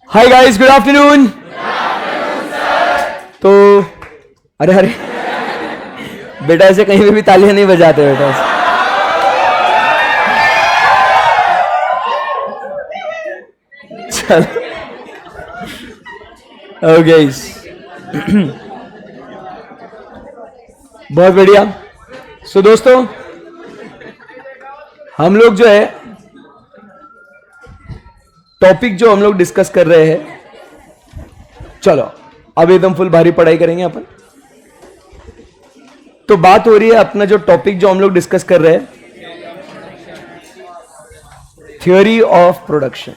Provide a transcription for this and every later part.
Hi guys, good afternoon. तो अरे अरे बेटा, ऐसे कहीं पे भी तालियां नहीं बजाते बेटा। चल ओके, बहुत बढ़िया। सो दोस्तों, हम लोग जो है टॉपिक जो हम लोग डिस्कस कर रहे हैं, चलो अब एकदम फुल भारी पढ़ाई करेंगे अपन। तो बात हो रही है अपना जो टॉपिक जो हम लोग डिस्कस कर रहे हैं, थ्योरी ऑफ प्रोडक्शन।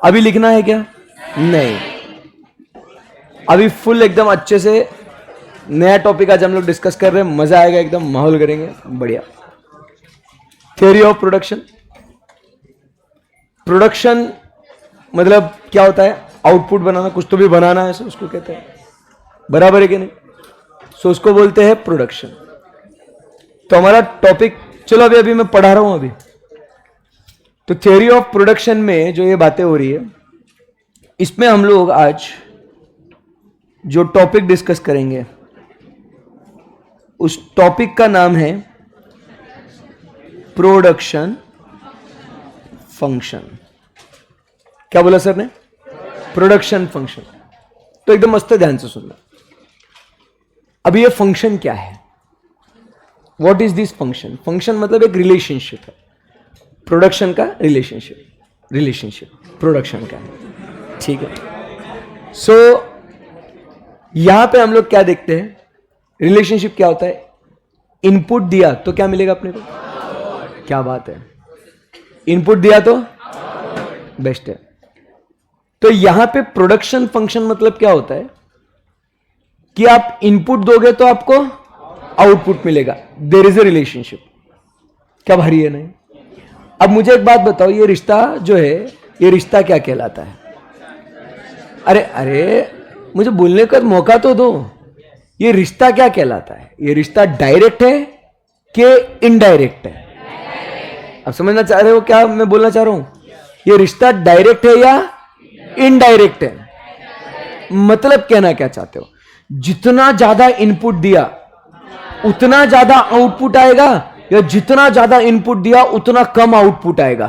अभी लिखना है क्या? नहीं, अभी फुल एकदम अच्छे से नया टॉपिक आज हम लोग डिस्कस कर रहे हैं। मजा आएगा, एकदम माहौल करेंगे बढ़िया। Theory of production. प्रोडक्शन मतलब क्या होता है? आउटपुट बनाना, कुछ तो भी बनाना है, उसको कहते हैं। बराबर है कि नहीं? सो उसको बोलते हैं प्रोडक्शन। तो हमारा टॉपिक, चलो अभी मैं पढ़ा रहा हूं अभी। तो थ्योरी ऑफ प्रोडक्शन में जो ये बातें हो रही है, इसमें हम लोग आज जो टॉपिक डिस्कस करेंगे, उस टॉपिक का नाम है प्रोडक्शन फंक्शन। क्या बोला सर ने? Production function. तो एकदम मस्त ध्यान से सुनना। अब ये फंक्शन क्या है? What is this function? Function मतलब एक रिलेशनशिप है, प्रोडक्शन का रिलेशनशिप प्रोडक्शन का है, ठीक है। सो यहां पे हम लोग क्या देखते हैं? रिलेशनशिप क्या होता है? इनपुट दिया तो क्या मिलेगा अपने को? क्या बात है, इनपुट दिया तो बेस्ट है। तो यहां पे प्रोडक्शन फंक्शन मतलब क्या होता है कि आप इनपुट दोगे तो आपको आउटपुट मिलेगा। There is a relationship. क्या भारी है? नहीं। अब मुझे एक बात बताओ, ये रिश्ता जो है, ये रिश्ता क्या कहलाता है? अरे अरे, मुझे बोलने का मौका तो दो। ये रिश्ता क्या कहलाता है? ये रिश्ता डायरेक्ट है कि इनडायरेक्ट है? अब समझना चाह रहे हो क्या मैं बोलना चाह रहा हूं? ये रिश्ता डायरेक्ट है या इनडायरेक्ट है? मतलब कहना क्या चाहते हो? जितना ज्यादा इनपुट दिया उतना ज्यादा आउटपुट आएगा, या जितना ज्यादा इनपुट दिया उतना कम आउटपुट आएगा?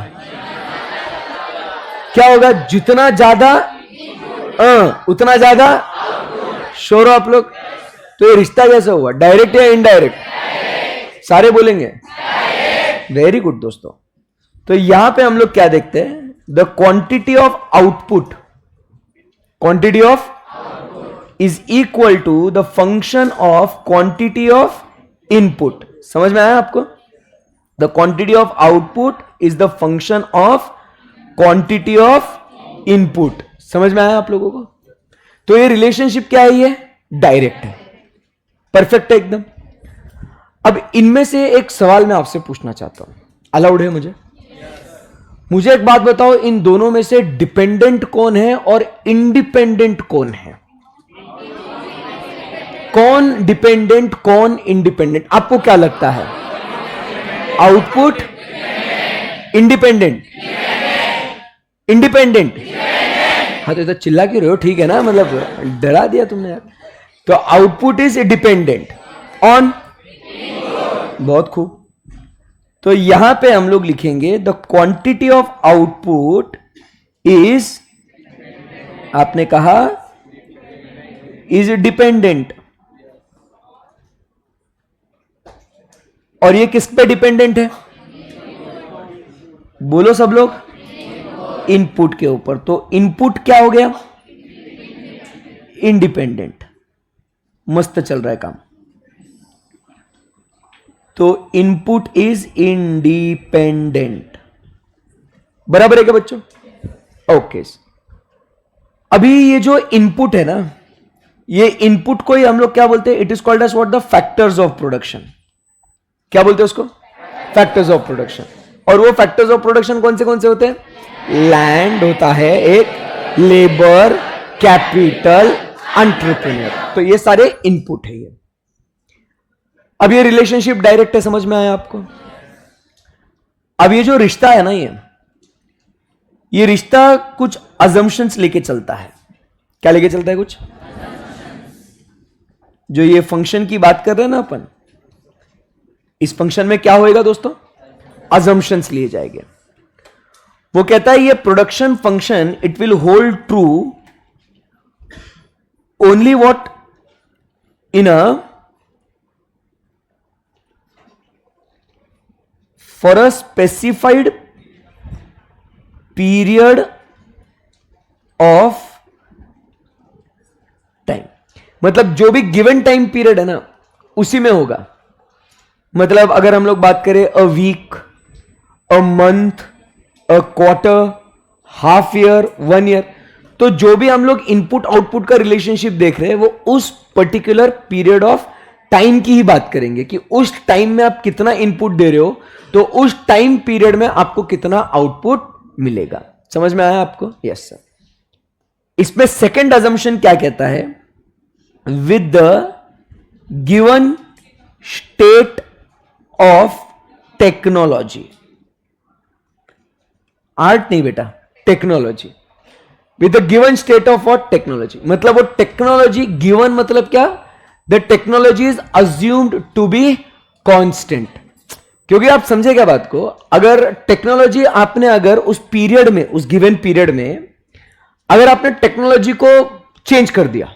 क्या होगा? जितना ज्यादा उतना ज्यादा। श्योर हो आप लोग? तो ये रिश्ता कैसा हुआ? डायरेक्ट या इनडायरेक्ट? सारे बोलेंगे वेरी गुड दोस्तों। तो यहां पे हम लोग क्या देखते हैं? The quantity of output, quantity of is equal to the function of quantity of input. समझ में आया आपको? The quantity of output is the function of quantity of input. समझ में आया आप लोगों को? तो ये रिलेशनशिप क्या है? ये डायरेक्ट है, परफेक्ट है एकदम। अब इनमें से एक सवाल मैं आपसे पूछना चाहता हूं, अलाउड है मुझे? मुझे एक बात बताओ, इन दोनों में से डिपेंडेंट कौन है और इंडिपेंडेंट कौन है? कौन डिपेंडेंट, कौन इंडिपेंडेंट? आपको क्या लगता है? Output independent, independent. हाँ, तो इधर चिल्ला क्यों रहे हो? ठीक है ना, मतलब डरा दिया तुमने यार। तो आउटपुट इज डिपेंडेंट ऑन, बहुत खूब। तो यहां पे हम लोग लिखेंगे the quantity of output is, आपने कहा इज डिपेंडेंट। और ये किस पे डिपेंडेंट है? बोलो सब लोग। इनपुट के ऊपर। तो इनपुट क्या हो गया? इंडिपेंडेंट। मस्त चल रहा है काम। तो इनपुट इज इंडिपेंडेंट। बराबर है क्या बच्चों? ओके। अभी ये जो इनपुट है ना, ये इनपुट को ही हम लोग क्या बोलते हैं? It is called as what? The factors of production. क्या बोलते हैं उसको? Factors of production. और वो फैक्टर्स ऑफ प्रोडक्शन कौन से होते हैं? लैंड होता है एक, लेबर, कैपिटल, एंटरप्रेन्योर। तो ये सारे इनपुट है। ये अब ये रिलेशनशिप डायरेक्ट है, समझ में आया आपको? अब ये जो रिश्ता है ना, ये रिश्ता कुछ अजम्पशंस लेके चलता है। क्या लेके चलता है? कुछ जो ये फंक्शन की बात कर रहे हैं ना अपन, इस फंक्शन में क्या होएगा दोस्तों? अजम्पशंस लिए जाएंगे। वो कहता है ये production function it will hold true only what in a for a specified period of time. मतलब जो भी गिवन टाइम पीरियड है ना उसी में होगा। मतलब अगर हम लोग बात करें a week, a month, a quarter, half year, 1 year, तो जो भी हम लोग इनपुट आउटपुट का रिलेशनशिप देख रहे हैं वो उस पर्टिकुलर पीरियड ऑफ टाइम की ही बात करेंगे कि उस टाइम में आप कितना इनपुट दे रहे हो तो उस टाइम पीरियड में आपको कितना आउटपुट मिलेगा। समझ में आया आपको? Yes sir. इसमें सेकंड अजम्पशन क्या कहता है? With the given state of technology. Art नहीं बेटा, technology. With the given state of what? Technology. मतलब वो टेक्नोलॉजी गिवन मतलब क्या? The technology is assumed to be constant. क्योंकि आप समझे क्या बात को, अगर टेक्नोलॉजी आपने अगर उस पीरियड में, उस गिवन पीरियड में अगर आपने टेक्नोलॉजी को चेंज कर दिया,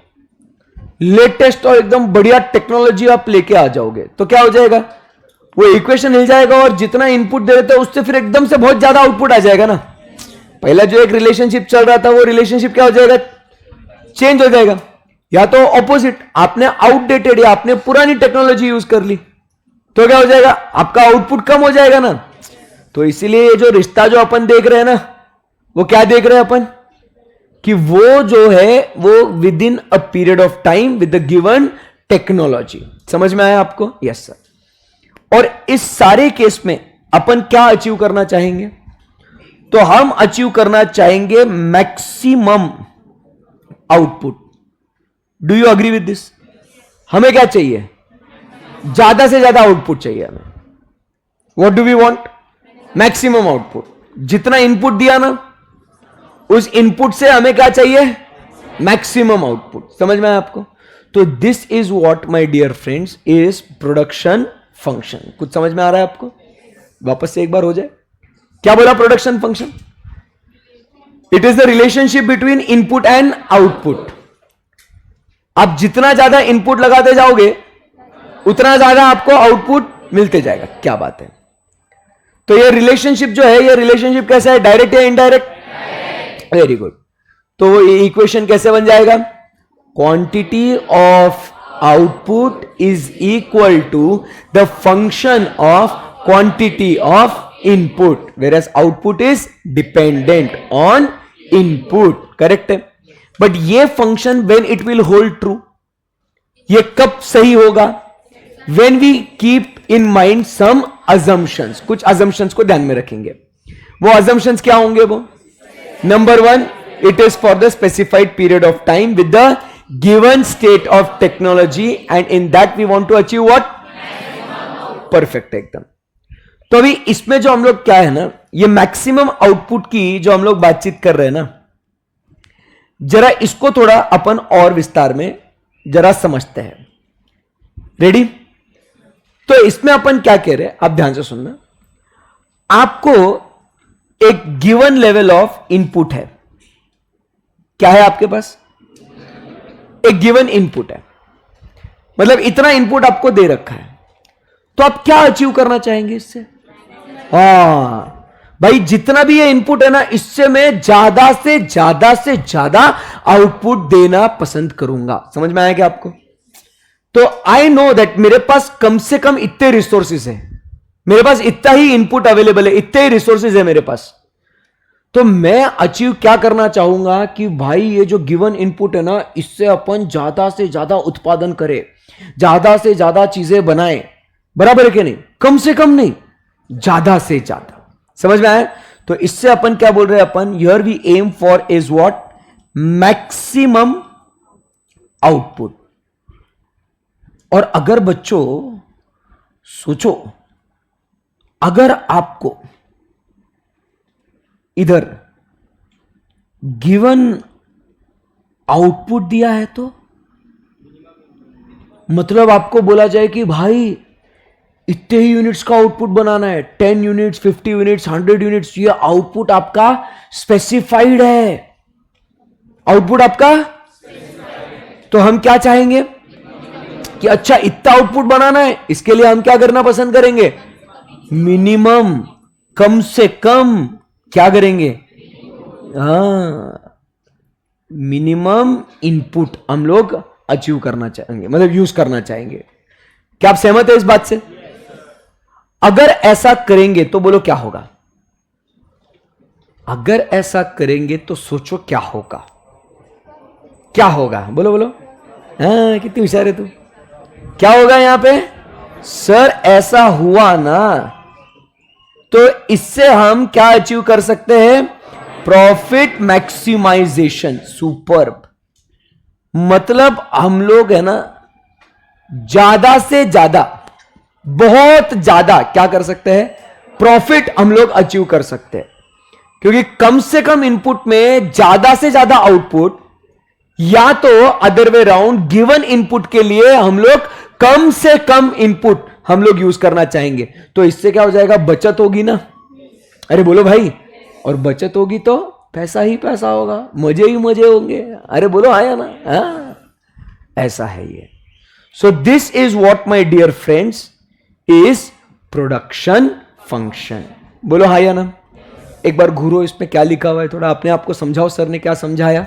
लेटेस्ट और एकदम बढ़िया टेक्नोलॉजी आप लेके आ जाओगे तो क्या हो जाएगा? वो इक्वेशन हिल जाएगा और जितना इनपुट दे रहे थे उससे फिर एकदम से बहुत ज्यादा आउटपुट आ जाएगा ना। पहला जो एक रिलेशनशिप चल रहा था वो रिलेशनशिप क्या हो जाएगा? चेंज हो जाएगा। या तो ऑपोजिट, आपने आउटडेटेड या आपने पुरानी टेक्नोलॉजी यूज कर ली तो क्या हो जाएगा? आपका आउटपुट कम हो जाएगा ना। तो इसीलिए ये जो रिश्ता जो अपन देख रहे हैं ना, वो क्या देख रहे हैं अपन? कि वो जो है वो with in a period of time with the given technology. समझ में आया आपको? Yes sir. और इस सारे केस में अपन क्या अचीव करना चाहेंगे? तो हम अचीव करना चाहेंगे maximum output. Do you agree with this? हमें क्या चाहिए? ज्यादा से ज्यादा आउटपुट चाहिए हमें। What do we want? Maximum output. जितना इनपुट दिया ना उस इनपुट से हमें क्या चाहिए? Maximum output. समझ में आया आपको? तो this is what my dear friends is production function. कुछ समझ में आ रहा है आपको? वापस से एक बार हो जाए। क्या बोला production function? It is the relationship between input and output. आप जितना ज्यादा इनपुट लगाते जाओगे उतना ज्यादा आपको आउटपुट मिलते जाएगा। क्या बात है? तो ये रिलेशनशिप जो है, ये रिलेशनशिप कैसा है? डायरेक्ट या इनडायरेक्ट? Very good. तो वो इक्वेशन कैसे बन जाएगा? Quantity of output is equal to the function of quantity of input, whereas output is dependent on input. Correct है? बट ये function when it will hold true, ये कब सही होगा? When we keep in mind some assumptions. कुछ assumptions को ध्यान में रखेंगे। वो अजम्पशंस क्या होंगे? वो number 1, it is for the specified period of time with the given state of technology and in that we want to achieve what? Perfect एकदम। तो अभी इसमें जो हम लोग क्या है ना, ये मैक्सिमम आउटपुट की जो हम लोग बातचीत कर रहे हैं ना, जरा इसको थोड़ा अपन और विस्तार में जरा समझते हैं। रेडी? तो इसमें अपन क्या कह रहे हैं आप ध्यान से सुनना। आपको एक गिवन लेवल ऑफ इनपुट है। क्या है आपके पास? एक गिवन इनपुट है। मतलब इतना इनपुट आपको दे रखा है, तो आप क्या अचीव करना चाहेंगे इससे? भाई जितना भी ये इनपुट है ना, इससे मैं ज्यादा से ज्यादा आउटपुट देना पसंद करूंगा। समझ में आया क्या आपको? तो आई नो दैट मेरे पास कम से कम इतने रिसोर्सेज है, मेरे पास इतना ही इनपुट अवेलेबल है, इतने ही रिसोर्सेज है मेरे पास। तो मैं अचीव क्या करना चाहूंगा कि भाई ये जो गिवन इनपुट है ना, इससे अपन ज्यादा से ज्यादा उत्पादन करें, ज्यादा से ज्यादा चीजें बनाएं। बराबर है कि नहीं? कम से कम नहीं, ज्यादा से ज्यादा। समझ में आया? तो इससे अपन क्या बोल रहे हैं? अपन here we aim for is what? Maximum output. और अगर बच्चों सोचो, अगर आपको इधर गिवन आउटपुट दिया है तो मतलब आपको बोला जाए कि भाई इतने ही यूनिट्स का आउटपुट बनाना है, 10 यूनिट्स, 50 यूनिट्स, 100 यूनिट्स, ये आउटपुट आपका स्पेसिफाइड है। आउटपुट आपका तो हम क्या चाहेंगे कि अच्छा इतना आउटपुट बनाना है, इसके लिए हम क्या करना पसंद करेंगे? मिनिमम, कम से कम क्या करेंगे? मिनिमम इनपुट हम लोग अचीव करना चाहेंगे, मतलब यूज करना चाहेंगे। क्या आप सहमत है इस बात से? अगर ऐसा करेंगे तो बोलो क्या होगा? अगर ऐसा करेंगे तो सोचो क्या होगा? क्या होगा? बोलो बोलो। हाँ, कितनी होशियार है तू। क्या होगा यहां पे? सर ऐसा हुआ ना तो इससे हम क्या अचीव कर सकते हैं? Profit maximisation. सुपर्ब। मतलब हम लोग है ना ज्यादा से ज्यादा, बहुत ज्यादा क्या कर सकते हैं? प्रॉफिट हम लोग अचीव कर सकते हैं, क्योंकि कम से कम इनपुट में ज्यादा से ज्यादा आउटपुट, या तो other way round given input के लिए हम लोग कम से कम इनपुट हम लोग यूज करना चाहेंगे। तो इससे क्या हो जाएगा? बचत होगी ना। अरे बोलो भाई। और बचत होगी तो पैसा ही पैसा होगा, मजे ही मजे होंगे। अरे बोलो आया ना। ऐसा है ये। So this is what my dear friends is production function. बोलो हाँ या ना। एक बार घूरो इसमें क्या लिखा हुआ है, थोड़ा अपने आप को समझाओ सर ने क्या समझाया।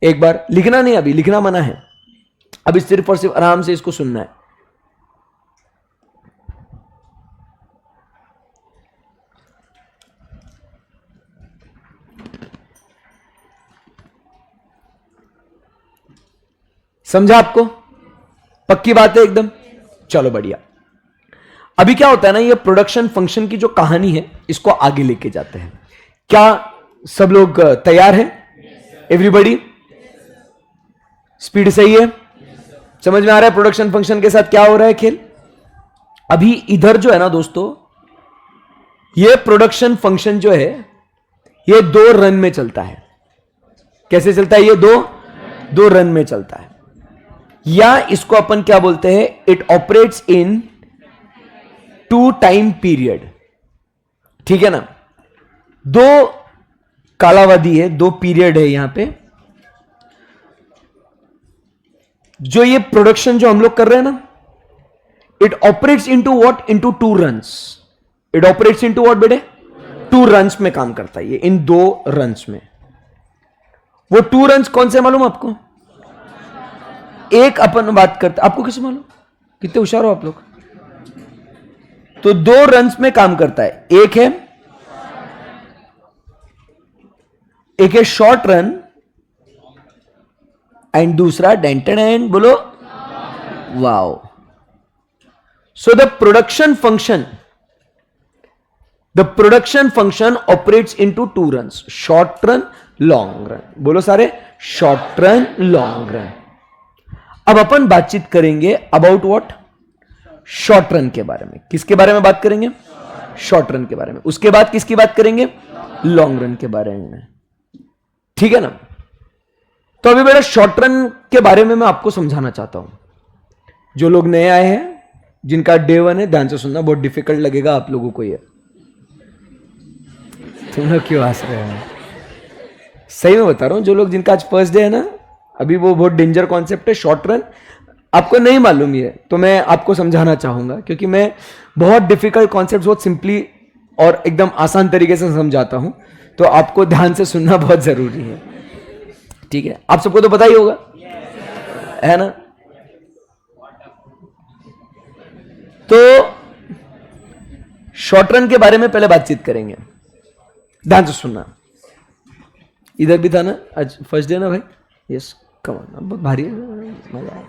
एक बार लिखना नहीं, अभी लिखना मना है, अभी सिर्फ और सिर्फ आराम से इसको सुनना है। समझा आपको? पक्की बात है एकदम? चलो बढ़िया। अभी क्या होता है ना, ये प्रोडक्शन फंक्शन की जो कहानी है इसको आगे लेके जाते हैं। क्या सब लोग तैयार हैं? एवरीबॉडी? स्पीड सही है? समझ में आ रहा है प्रोडक्शन फंक्शन के साथ क्या हो रहा है खेल? अभी इधर जो है ना दोस्तों, ये प्रोडक्शन फंक्शन जो है ये 2 रन में चलता है। कैसे चलता है? ये दो रन में चलता है, या इसको अपन क्या बोलते हैं? It operates in 2 time period. ठीक है ना? 2 कालावधि है, 2 पीरियड है यहां पे। जो ये प्रोडक्शन जो हम लोग कर रहे हैं ना, it operates into what? Into 2 runs. It operates into what बेटे? 2 रन्स में काम करता है ये, इन 2 रन्स में। वो 2 रन्स कौन से मालूम आपको? एक अपन बात करते, आपको कैसे मालूम? कितने होशियार हो आप लोग। तो 2 रन्स में काम करता है। एक है शॉर्ट रन एंड दूसरा डेंटेड एंड। बोलो wow. So the production function operates into 2 runs, short run, long run. बोलो सारे, शॉर्ट रन, लॉन्ग रन। अब अपन बातचीत करेंगे अबाउट व्हाट? शॉर्ट रन के बारे में। किसके बारे में बात करेंगे? शॉर्ट रन के बारे में। उसके बाद किसकी बात करेंगे? लॉन्ग रन के बारे में। ठीक है ना? तो अभी बेटा शॉर्ट रन के बारे में मैं आपको समझाना चाहता हूं। जो लोग नए आए हैं, जिनका डे 1 है, ध्यान से सुनना, बहुत डिफिकल्ट लगेगा आप लोगों को ये। तुम लोग क्यों हंस रहे हो? सही में बता रहा हूं, जो लोग जिनका आज फर्स्ट डे है ना, अभी वो बहुत डेंजर कॉन्सेप्ट है शॉर्ट रन। आपको नहीं मालूम ये, तो मैं आपको समझाना चाहूंगा, क्योंकि मैं बहुत डिफिकल्ट कॉन्सेप्ट बहुत सिंपली और एकदम आसान तरीके से समझाता हूं, तो आपको ध्यान से सुनना बहुत जरूरी है। ठीक है? आप सबको तो पता ही होगा, है ना? तो शॉर्ट रन के बारे में पहले बातचीत करेंगे। ध्यान से सुनना। इधर भी था ना आज फर्स्ट डे ना भाई? यस, कम ऑन, बहुत भारी है, मजा आया।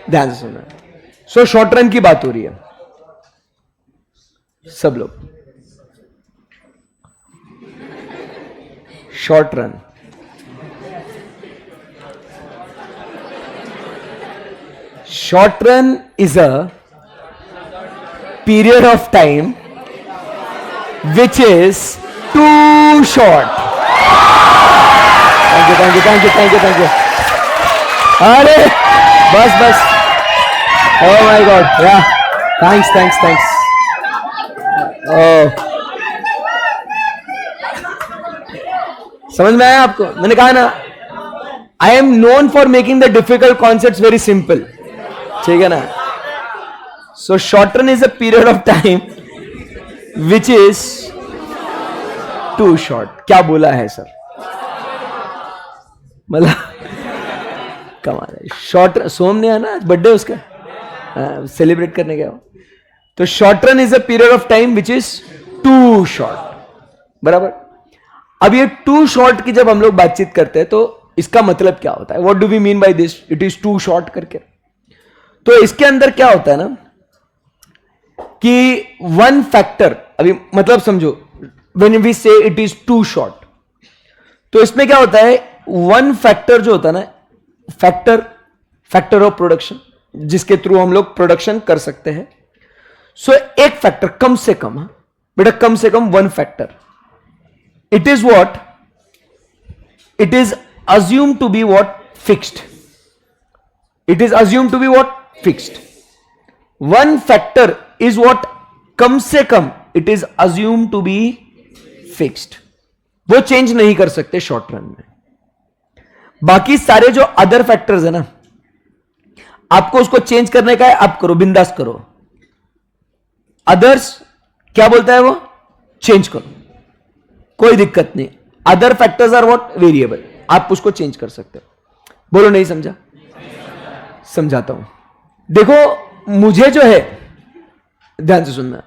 ध्यान से सुनना। सो शॉर्ट रन की बात हो रही है। सब लोग short run, short run is a period of time which is too short. Thank you thank you thank you thank you thank you. अरे बस बस, ओह माय गॉड, या थैंक्स थैंक्स थैंक्स। ओह, समझ में आया आपको? मैंने कहा ना, I am known for making the difficult concepts very simple, ठीक है ना? So short run is a period of time which is too short. क्या बोला है सर? मतलब कमाल है। शॉर्ट, सोम ने है ना बर्थडे उसका, सेलिब्रेट करने गया हो। तो short run is a period of time which is too short, बराबर। अब ये टू शॉर्ट की जब हम लोग बातचीत करते हैं तो इसका मतलब क्या होता है? What do we mean by this it is too short करके? तो इसके अंदर क्या होता है ना कि वन फैक्टर, अभी मतलब समझो, व्हेन वी से इट इज टू शॉर्ट, तो इसमें क्या होता है, वन फैक्टर जो होता है ना, फैक्टर ऑफ प्रोडक्शन, जिसके थ्रू हम लोग प्रोडक्शन कर सकते हैं। सो एक फैक्टर कम से कम, बेटा कम से कम one factor, it is what, it is assumed to be what? Fixed. It is assumed to be what? Fixed. One factor is what? कम से कम it is assumed to be fixed. वो चेंज नहीं कर सकते शॉर्ट रन में। बाकी सारे जो other factors है ना, आपको उसको चेंज करने का है, आप करो, बिंदास करो। अदर्स क्या बोलता है वो? चेंज करो, कोई दिक्कत नहीं। Other factors are what? Variable, आप उसको चेंज कर सकते हो। बोलो नहीं समझा? समझाता हूं। देखो मुझे जो है, ध्यान से सुनना,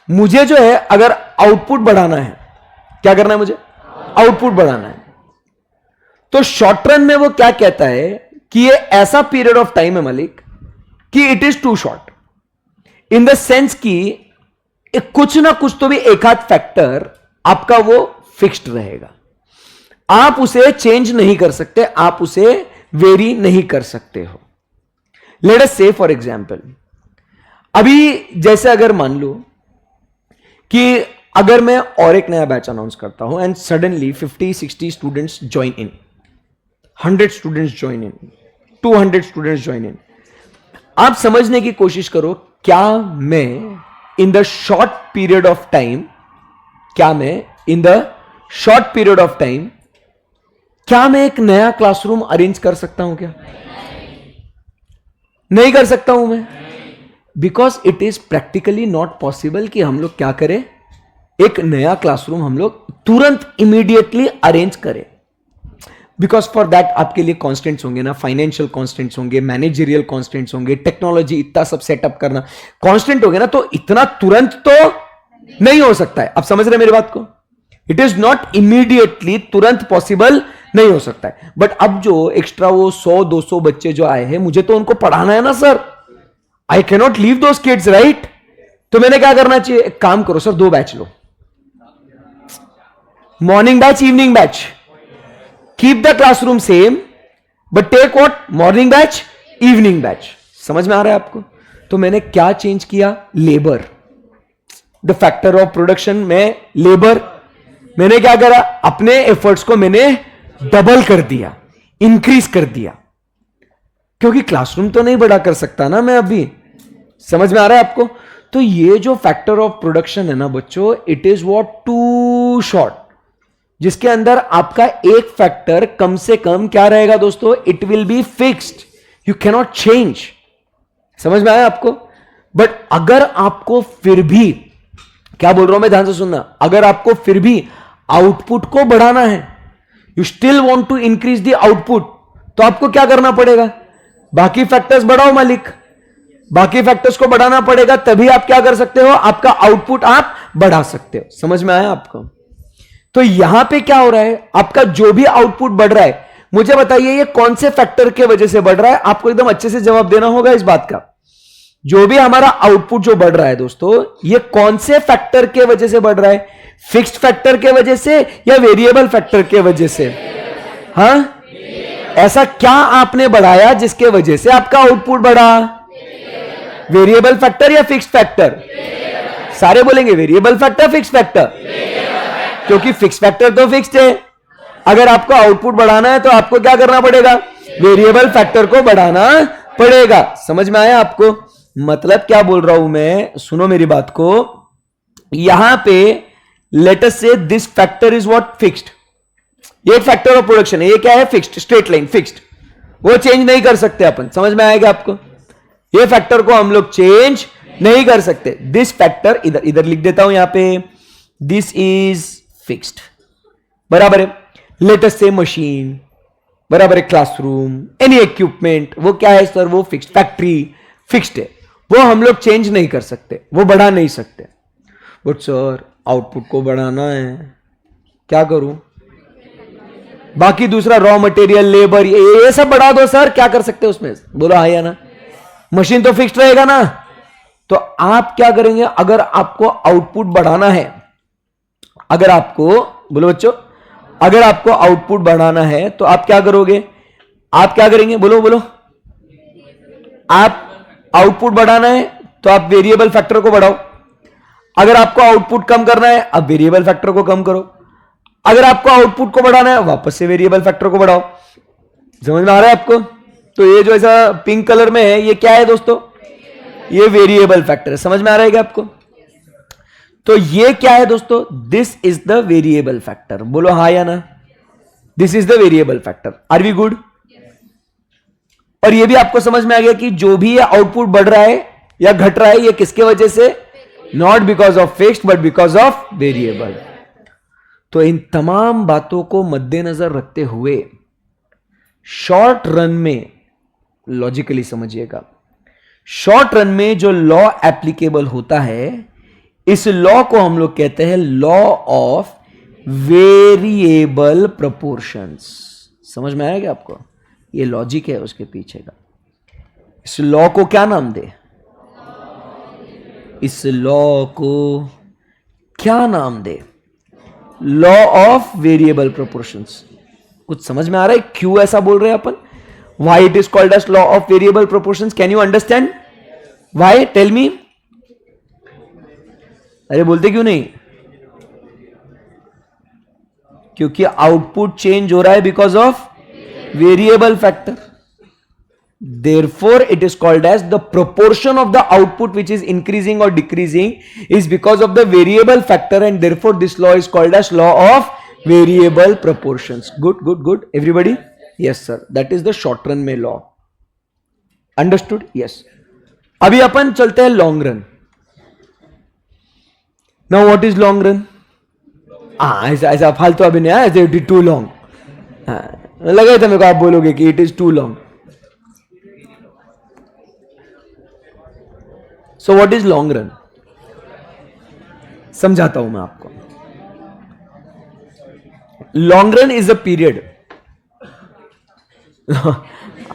मुझे जो है अगर आउटपुट बढ़ाना है, क्या करना है मुझे? आउटपुट बढ़ाना है। तो शॉर्ट रन में वो क्या कहता है कि ये ऐसा पीरियड ऑफ टाइम है मालिक कि it is too short, in the sense कि कुछ ना कुछ तो भी एक आध फैक्टर आपका वो फिक्स्ड रहेगा, आप उसे चेंज नहीं कर सकते, आप उसे वेरी नहीं कर सकते हो। लेट अस से फॉर एग्जांपल, अभी जैसे अगर मान लो कि अगर मैं और एक नया बैच अनाउंस करता हूं and suddenly 50-60 students join in, 100 students join in, 200 students join in, आप समझने की कोशिश करो, क्या मैं in the short period of time, क्या मैं in the short period of time, क्या मैं एक नया क्लासरूम अरेंज कर सकता हूं? क्या नहीं कर सकता हूं मैं? Because it is practically not possible कि हम लोग क्या करें, एक नया क्लासरूम हम लोग तुरंत इमीडिएटली अरेंज करें। बिकॉज फॉर दैट आपके लिए कॉन्स्टेंट्स होंगे ना, फाइनेंशियल कॉन्स्टेंट्स होंगे, मैनेजरियल कॉन्स्टेंट्स होंगे, टेक्नोलॉजी इतना सब सेटअप करना कॉन्स्टेंट होगा ना, तो इतना तुरंत तो नहीं हो सकता है। आप समझ रहे मेरी बात को? इट इज नॉट इमीडिएटली, तुरंत पॉसिबल नहीं हो सकता है। बट अब जो एक्स्ट्रा वो 100-200 बच्चे जो आए हैं, मुझे तो उनको पढ़ाना है ना sir, I can not leave those kids, right? तो मैंने क्या करना चाहिए? एक काम करो सर, 2 बैच लो, morning batch, evening batch, keep the classroom same but take what? Morning batch, evening batch. समझ में आ रहा है आपको? तो मैंने क्या चेंज किया? Labour, the factor of production में लेबर, मैंने क्या करा? अपने एफर्ट्स को मैंने डबल कर दिया, इंक्रीज कर दिया, क्योंकि क्लासरूम तो नहीं बड़ा कर सकता ना मैं अभी। समझ में आ रहा है आपको? तो ये जो फैक्टर ऑफ प्रोडक्शन है ना बच्चों, it is what? Too short, जिसके अंदर आपका एक फैक्टर कम से कम क्या रहेगा दोस्तों? It will be fixed, you can not change. समझ में आया आपको? बट अगर आपको फिर भी, क्या बोल रहा हूं मैं, ध्यान से सुनना, अगर आपको फिर भी आउटपुट को बढ़ाना है, you still want to increase the output, तो आपको क्या करना पड़ेगा? बाकी फैक्टर्स बढ़ाओ मालिक, बाकी फैक्टर्स को बढ़ाना पड़ेगा, तभी आप क्या कर सकते हो? आपका आउटपुट आप बढ़ा सकते हो। समझ में आया आपको? तो यहां पे क्या हो रहा है, आपका जो भी आउटपुट बढ़ रहा है, मुझे बताइए ये कौन से फैक्टर के वजह से बढ़ रहा है? आपको एकदम अच्छे से जवाब देना होगा इस बात का। जो भी हमारा आउटपुट जो बढ़ रहा है दोस्तों, ये कौन से फैक्टर के वजह से बढ़ रहा है? फिक्स्ड फैक्टर के वजह से या वेरिएबल फैक्टर के वजह से? हाँ, ऐसा क्या आपने बढ़ाया जिसके वजह से आपका आउटपुट बढ़ा? वेरिएबल फैक्टर या फिक्स्ड फैक्टर? सारे बोलेंगे वेरिएबल फैक्टर, फिक्स्ड फैक्टर, क्योंकि फिक्स्ड फैक्टर तो फिक्स्ड है, अगर आपको आउटपुट बढ़ाना है तो आपको क्या करना पड़ेगा, वेरिएबल फैक्टर को बढ़ाना पड़ेगा। समझ में आया आपको? मतलब क्या बोल रहा हूं मैं, सुनो मेरी बात को। यहां पे लेट अस से this factor is what, fixed. ये फैक्टर ऑफ प्रोडक्शन है, ये क्या है, फिक्स्ड, स्ट्रेट लाइन फिक्स्ड, वो चेंज नहीं कर सकते अपन। समझ में आएगा आपको? ये फैक्टर को हम लोग चेंज नहीं कर सकते। दिस फैक्टर इधर इधर लिख देता हूं यहां पे, दिस इज फिक्स्ड, बराबर है। लेट अस से मशीन, बराबर है, क्लासरूम, एनी इक्विपमेंट, वो क्या है सर, वो फिक्स्ड, फैक्ट्री फिक्स्ड है, वो हम लोग चेंज नहीं कर सकते, वो बढ़ा नहीं सकते। बट सर आउटपुट को बढ़ाना है, क्या करूं? बाकी दूसरा रॉ मटेरियल, लेबर, ये सब बढ़ा दो सर, क्या कर सकते हैं उसमें, बोलो हाँ या ना। मशीन तो फिक्स्ड रहेगा ना। तो आप क्या करेंगे, अगर आपको आउटपुट बढ़ाना है, अगर आपको, बोलो बच्चों, अगर आपको आउटपुट बढ़ाना है तो आप क्या करोगे, आप क्या करेंगे, बोलो बोलो। आप आउटपुट बढ़ाना है तो आप वेरिएबल फैक्टर को बढ़ाओ। अगर आपको आउटपुट कम करना है, आप वेरिएबल फैक्टर को कम करो। अगर आपको आउटपुट को बढ़ाना है, वापस से वेरिएबल फैक्टर को बढ़ाओ। समझ में आ रहा है आपको? तो ये जो ऐसा पिंक कलर में है, ये क्या है दोस्तों, ये वेरिएबल फैक्टर है। समझ में आ रहा है क्या आपको? तो ये क्या है दोस्तों, this is the variable factor. बोलो हाँ या ना, this is the variable factor. Are we good? और ये भी आपको समझ में आ गया कि जो भी ये आउटपुट बढ़ रहा है या घट रहा है, ये किसके वजह से, not because of fixed but because of variable. तो इन तमाम बातों को मद्देनजर रखते हुए शॉर्ट रन में, लॉजिकली समझिएगा, शॉर्ट रन में जो लॉ एप्लीकेबल होता है, इस लॉ को हम लोग कहते हैं लॉ ऑफ वेरिएबल प्रोपोर्शंस। समझ में आया क्या आपको? ये लॉजिक है उसके पीछे का। इस लॉ को क्या नाम दे, इस लॉ को क्या नाम दे, लॉ ऑफ वेरिएबल प्रोपोर्शंस। कुछ समझ में आ रहा है क्यों ऐसा बोल रहे हैं अपन? Why it is called as law of variable proportions? Can you understand why? Tell me. अरे बोलते क्यों नहीं? क्योंकि आउटपुट चेंज हो रहा है because of variable factor. Therefore, it is called as the proportion of the output which is increasing or decreasing is because of the variable factor, and therefore this law is called as law of variable proportions. Good, good, good. Everybody? Yes, sir. That is the short run में law. Understood? Yes. अभी अपन चलते हैं long run. Now what is long run? ऐसा फालतू अभी नहीं आया, it is too long. लगा था मेरे को आप बोलोगे कि it is too long. So what is long run? समझाता हूं मैं आपको। Long run is a period,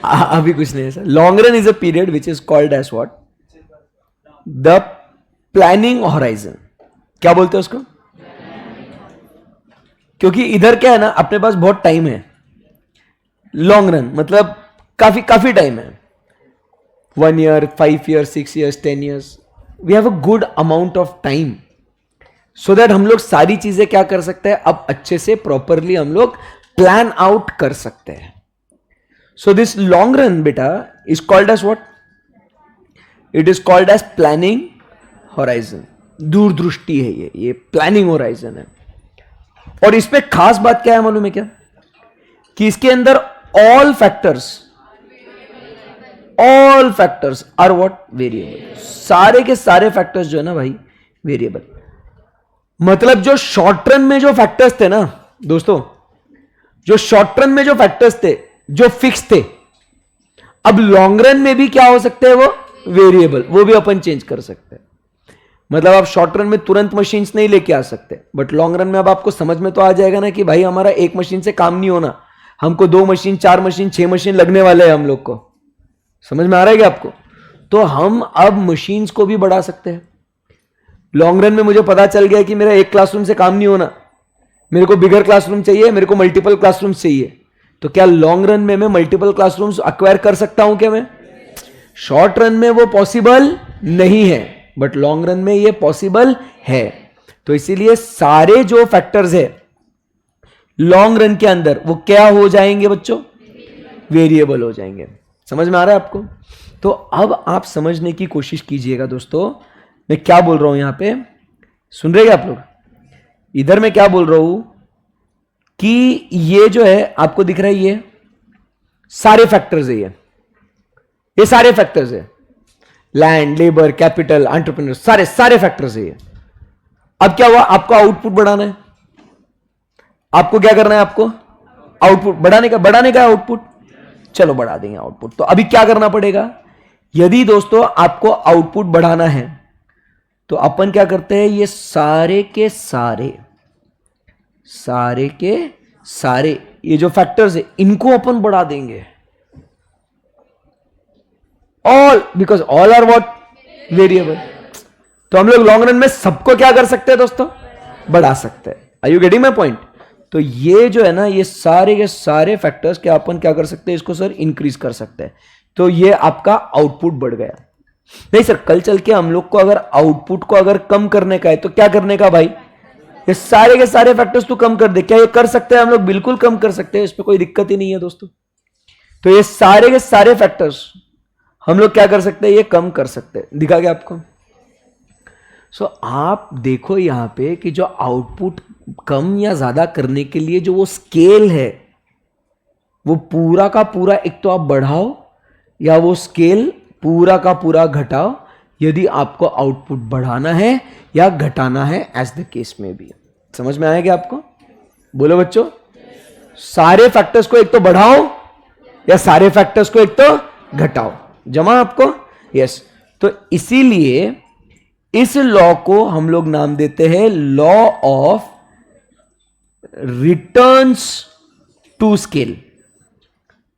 अभी कुछ नहीं है sir. Long run is a period which is called as what, the planning horizon. क्या बोलते हैं उसको? क्योंकि इधर क्या है ना, अपने पास बहुत टाइम है। लॉन्ग रन मतलब काफी काफी टाइम है, 1 year, 5 years, 6 years, 10 years. We have a good amount of time so that हम लोग सारी चीजें क्या कर सकते हैं, अब अच्छे से प्रॉपरली हम लोग प्लान आउट कर सकते हैं। सो दिस लॉन्ग रन बेटा is called as what? It is called as planning horizon. दूरदृष्टि है ये प्लानिंग हॉराइजन है। और इस पे खास बात क्या है मालूम है क्या? कि इसके अंदर all factors are what, variable. सारे के सारे फैक्टर्स जो है ना भाई, वेरिएबल। मतलब जो शॉर्ट रन में जो फैक्टर्स थे ना दोस्तों, जो शॉर्ट रन में जो फैक्टर्स थे जो फिक्स थे, अब लॉन्ग रन में भी क्या हो सकते हैं, वो वेरिएबल, वो भी अपन चेंज कर सकते हैं। मतलब आप शॉर्ट रन में तुरंत मशीन्स नहीं लेके आ सकते, बट लॉन्ग रन में अब आपको समझ में तो आ जाएगा ना कि भाई हमारा एक मशीन से काम नहीं होना, हमको 2 मशीन, 4 मशीन, 6 मशीन लगने वाले हैं हम लोग को। समझ में आ रहा है क्या आपको? तो हम अब मशीन्स को भी बढ़ा सकते हैं। लॉन्ग रन में मुझे पता चल गया कि मेरा एक क्लासरूम से काम नहीं होना, मेरे को बिगर क्लासरूम चाहिए, मेरे को मल्टीपल क्लासरूम चाहिए। तो क्या लॉन्ग रन में मैं मल्टीपल क्लासरूम्स एक्वायर कर सकता हूं क्या मैं? शॉर्ट रन में वो पॉसिबल नहीं है, बट लॉन्ग रन में ये पॉसिबल है। तो इसीलिए सारे जो फैक्टर्स है लॉन्ग रन के अंदर वो क्या हो जाएंगे बच्चों? वेरिएबल हो जाएंगे। समझ में आ रहा है आपको? तो अब आप समझने की कोशिश कीजिएगा दोस्तों, मैं क्या बोल रहा हूं यहां पे, सुन रहे हैं आप लोग? इधर मैं क्या बोल रहा हूं कि ये जो है आपको दिख रहा है, ये सारे फैक्टर्स है, ये सारे फैक्टर्स है, लैंड, लेबर, कैपिटल, एंटरप्रेन्योर, सारे सारे फैक्टर्स है ये। अब क्या हुआ? आपको आउटपुट बढ़ाना है। आपको क्या करना है? आपको आउटपुट बढ़ाने का आउटपुट। चलो बढ़ा देंगे आउटपुट। तो अभी क्या करना पड़ेगा? यदि दोस्तों आपको आउटपुट बढ़ाना है तो अपन क्या करते हैं, ये सारे के सारे ये जो फैक्टर्स है इनको अपन बढ़ा देंगे। All, because all are what? Variable. तो हम लोग लॉन्ग रन में सबको क्या कर सकते हैं दोस्तों? बढ़ा सकते हैं। Are you getting my point? तो ये जो है ना, ये सारे के सारे फैक्टर्स क्या अपन क्या कर सकते हैं, इसको सर इंक्रीज कर सकते हैं। तो ये आपका आउटपुट बढ़ गया। नहीं सर, कल चल के हम लोग को अगर आउटपुट को अगर कम करने का है तो क्या करने का भाई? ये सारे के सारे फैक्टर्स तो कम कर दे। क्या ये कर सकते हैं हम लोग? बिल्कुल कम कर सकते हैं, इसमें कोई दिक्कत ही नहीं है दोस्तों। तो ये सारे के सारे फैक्टर्स हम लोग क्या कर सकते हैं? ये कम कर सकते हैं। दिखा गया आपको? सो आप देखो यहां पे कि जो आउटपुट कम या ज्यादा करने के लिए जो वो स्केल है, वो पूरा का पूरा एक तो आप बढ़ाओ या वो स्केल पूरा का पूरा घटाओ, यदि आपको आउटपुट बढ़ाना है या घटाना है, एज द केस में भी। समझ में आएगा आपको? बोलो बच्चों, सारे फैक्टर्स को एक तो बढ़ाओ या सारे फैक्टर्स को एक तो घटाओ। जमा आपको? यस। तो इसीलिए इस लॉ को हम लोग नाम देते हैं law of returns to scale.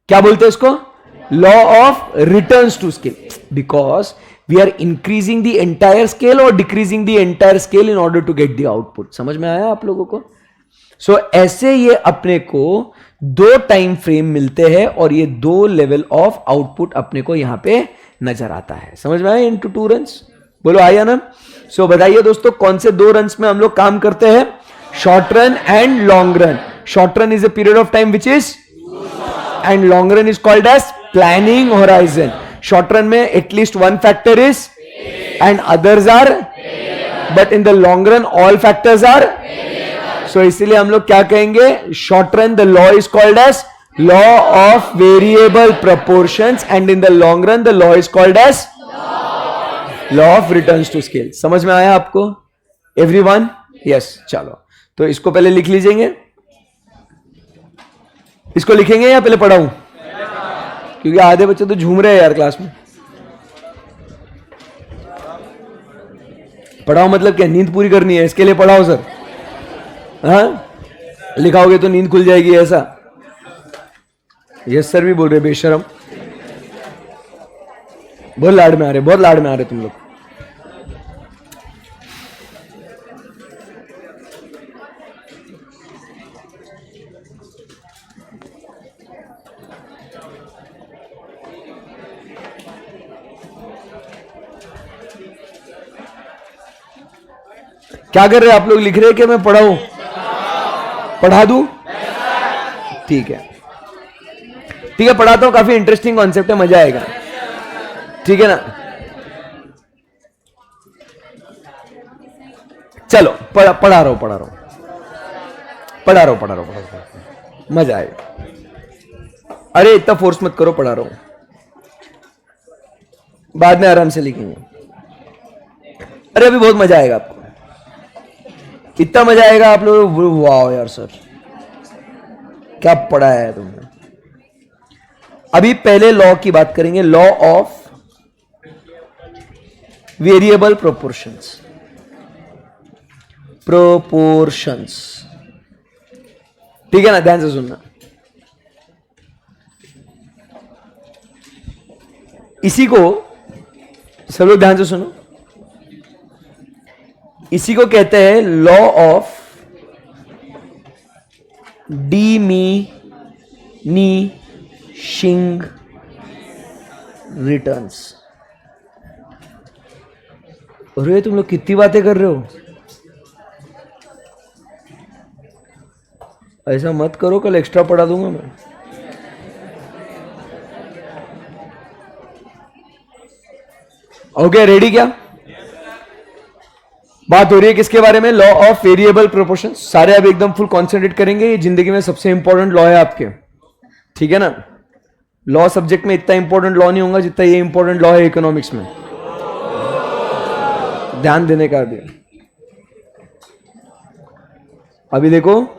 क्या बोलते हैं इसको? Law of returns to scale. Because we are increasing the entire scale और decreasing the entire scale in order to get the output. समझ में आया आप लोगों को? सो ऐसे ये अपने को दो टाइम फ्रेम मिलते हैं और ये दो लेवल ऑफ आउटपुट अपने को यहां पे नजर आता है। समझ में आया? Into 2 runs. बोलो आया ना? सो बताइए दोस्तों, कौन से 2 रन्स में हम लोग काम करते हैं? Short run and long run. Short run is a period of time which is, and long run is called as planning horizon. Short run में at least one factor is and others are, but in the long run all factors are. So इसीलिए हम लोग क्या कहेंगे? Short run the law is called as law of variable proportions, and in the long run the law is called as law of returns to scale. समझ में आया आपको everyone? Yes. चलो तो इसको पहले लिख लीजिएंगे। इसको लिखेंगे या पहले पढ़ाऊं? क्योंकि आधे बच्चे तो झूम रहे हैं यार क्लास में। पढ़ाओ मतलब क्या? नींद पूरी करनी है, इसके लिए पढ़ाओ सर। हाँ, लिखाओगे तो नींद खुल जाएगी ऐसा? यस सर भी बोल रहे बेशरम। बहुत लाड में आ रहे, बहुत लाड में आ रहे तुम लोग। क्या कर रहे हैं आप लोग? लिख रहे हैं कि मैं पढ़ाऊं? पढ़ा दूं? ठीक है, ठीक है, पढ़ाता हूं। काफी इंटरेस्टिंग कॉन्सेप्ट है, मजा आएगा। ठीक है ना? चलो पढ़ा रहा हूं, मजा आएगा। अरे इतना फोर्स मत करो, पढ़ा रहा हूं, बाद में आराम से लिखेंगे। अरे अभी बहुत मजा आएगा आपको, इतना मजा आएगा आप लोग। वाह यार सर, क्या पढ़ाया है तुमने। अभी पहले लॉ की बात करेंगे, लॉ ऑफ वेरिएबल प्रोपोर्शंस। ठीक है ना? ध्यान से सुनना। इसी को सब लोग ध्यान से सुनो, इसी को कहते हैं लॉ ऑफ डिमिनिशिंग रिटर्न्स। अरे तुम लोग कितनी बातें कर रहे हो? ऐसा मत करो, कल एक्स्ट्रा पढ़ा दूंगा मैं। ओके, रेडी क्या? बात हो रही है किसके बारे में? Law of variable proportion. सारे अब एकदम फुल कॉन्सेंट्रेट करेंगे, ये जिंदगी में सबसे इंपॉर्टेंट लॉ है आपके, ठीक है ना? लॉ सब्जेक्ट में इतना इंपॉर्टेंट लॉ नहीं होगा जितना ये इंपॉर्टेंट लॉ है इकोनॉमिक्स में, ध्यान देने का। अभी देखो,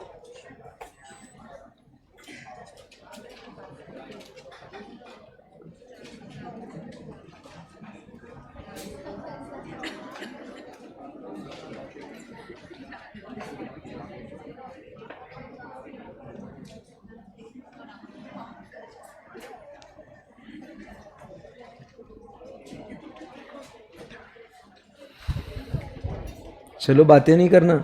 चलो बातें नहीं करना।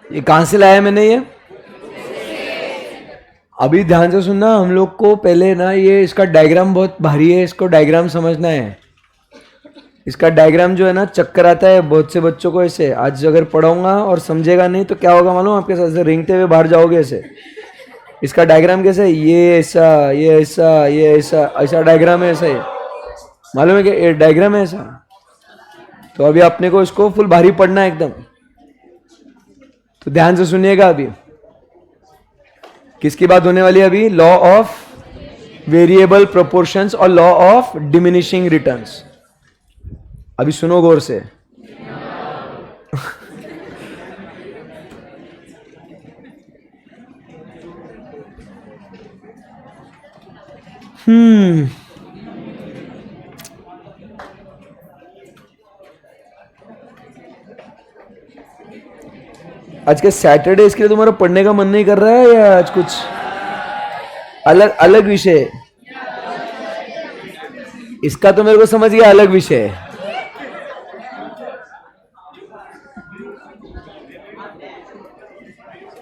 ये कहां से लाया मैंने ये? अभी ध्यान से सुनना, हम लोग को पहले ना ये इसका डायग्राम बहुत भारी है, इसको डायग्राम समझना है। इसका डायग्राम जो है ना चक्कर आता है बहुत से बच्चों को ऐसे। आज अगर पढ़ाऊंगा और समझेगा नहीं तो क्या होगा मालूम? आपके साथ से रेंगते हुए बाहर जाओगे ऐसे। इसका डायग्राम कैसे है? ये ऐसा, ये ऐसा, ये ऐसा, ऐसा डायग्राम है, ऐसा है, मालूम है कि ये डायग्राम है ऐसा। तो अभी अपने को इसको फुल भारी पढ़ना है एकदम, तो ध्यान से सुनिएगा। अभी किसकी बात होने वाली है? अभी लॉ ऑफ वेरिएबल प्रोपोर्शंस और लॉ ऑफ डिमिनिशिंग रिटर्न्स। अभी सुनो गौर से। आज के सैटरडे इसके लिए तुम्हारा पढ़ने का मन नहीं कर रहा है, या आज कुछ अलग अलग विषय? इसका तो मेरे को समझ गया, अलग विषय है।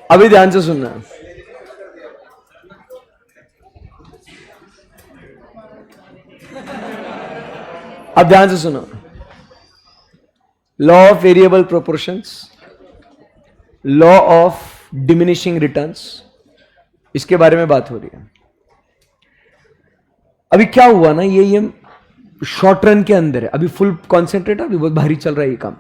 अभी ध्यान से सुनना। अब ध्यान से सुनो। Law of variable proportions, law of diminishing returns, इसके बारे में बात हो रही है। अभी क्या हुआ ना, ये शॉर्ट रन के अंदर है। अभी फुल कॉन्सेंट्रेट है, अभी बहुत भारी चल रहा है ये काम।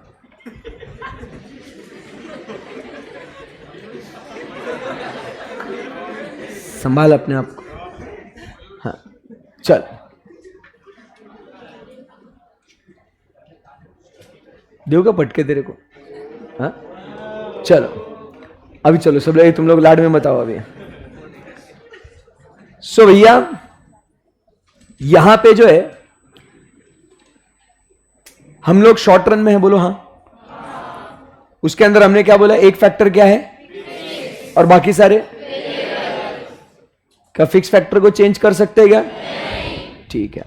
संभाल अपने आप को। हाँ चल, देगा पटके तेरे को। हाँ चलो, अभी चलो सब लोग, तुम लोग लाड में मत आओ अभी। सो भैया यहां पे जो है हम लोग शॉर्ट रन में है, बोलो हाँ। उसके अंदर हमने क्या बोला? एक फैक्टर क्या है और बाकी सारे क्या फिक्स फैक्टर को चेंज कर सकते हैं क्या? ठीक है।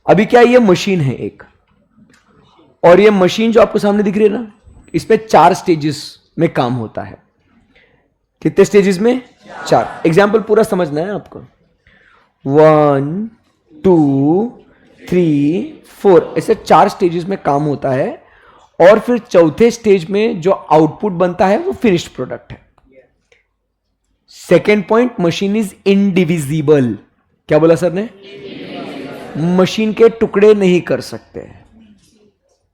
अभी क्या ये मशीन है एक, और ये मशीन जो आपको सामने दिख रही है ना, इसमें 4 स्टेजेस में काम होता है। कितने स्टेजेस में? 4। एग्जाम्पल पूरा समझना है आपको। 1 2 3 4 ऐसे 4 स्टेजेस में काम होता है, और फिर चौथे स्टेज में जो आउटपुट बनता है वो फिनिश्ड प्रोडक्ट है। Second point, machine is indivisible. क्या बोला सर ने? मशीन के टुकड़े नहीं कर सकते,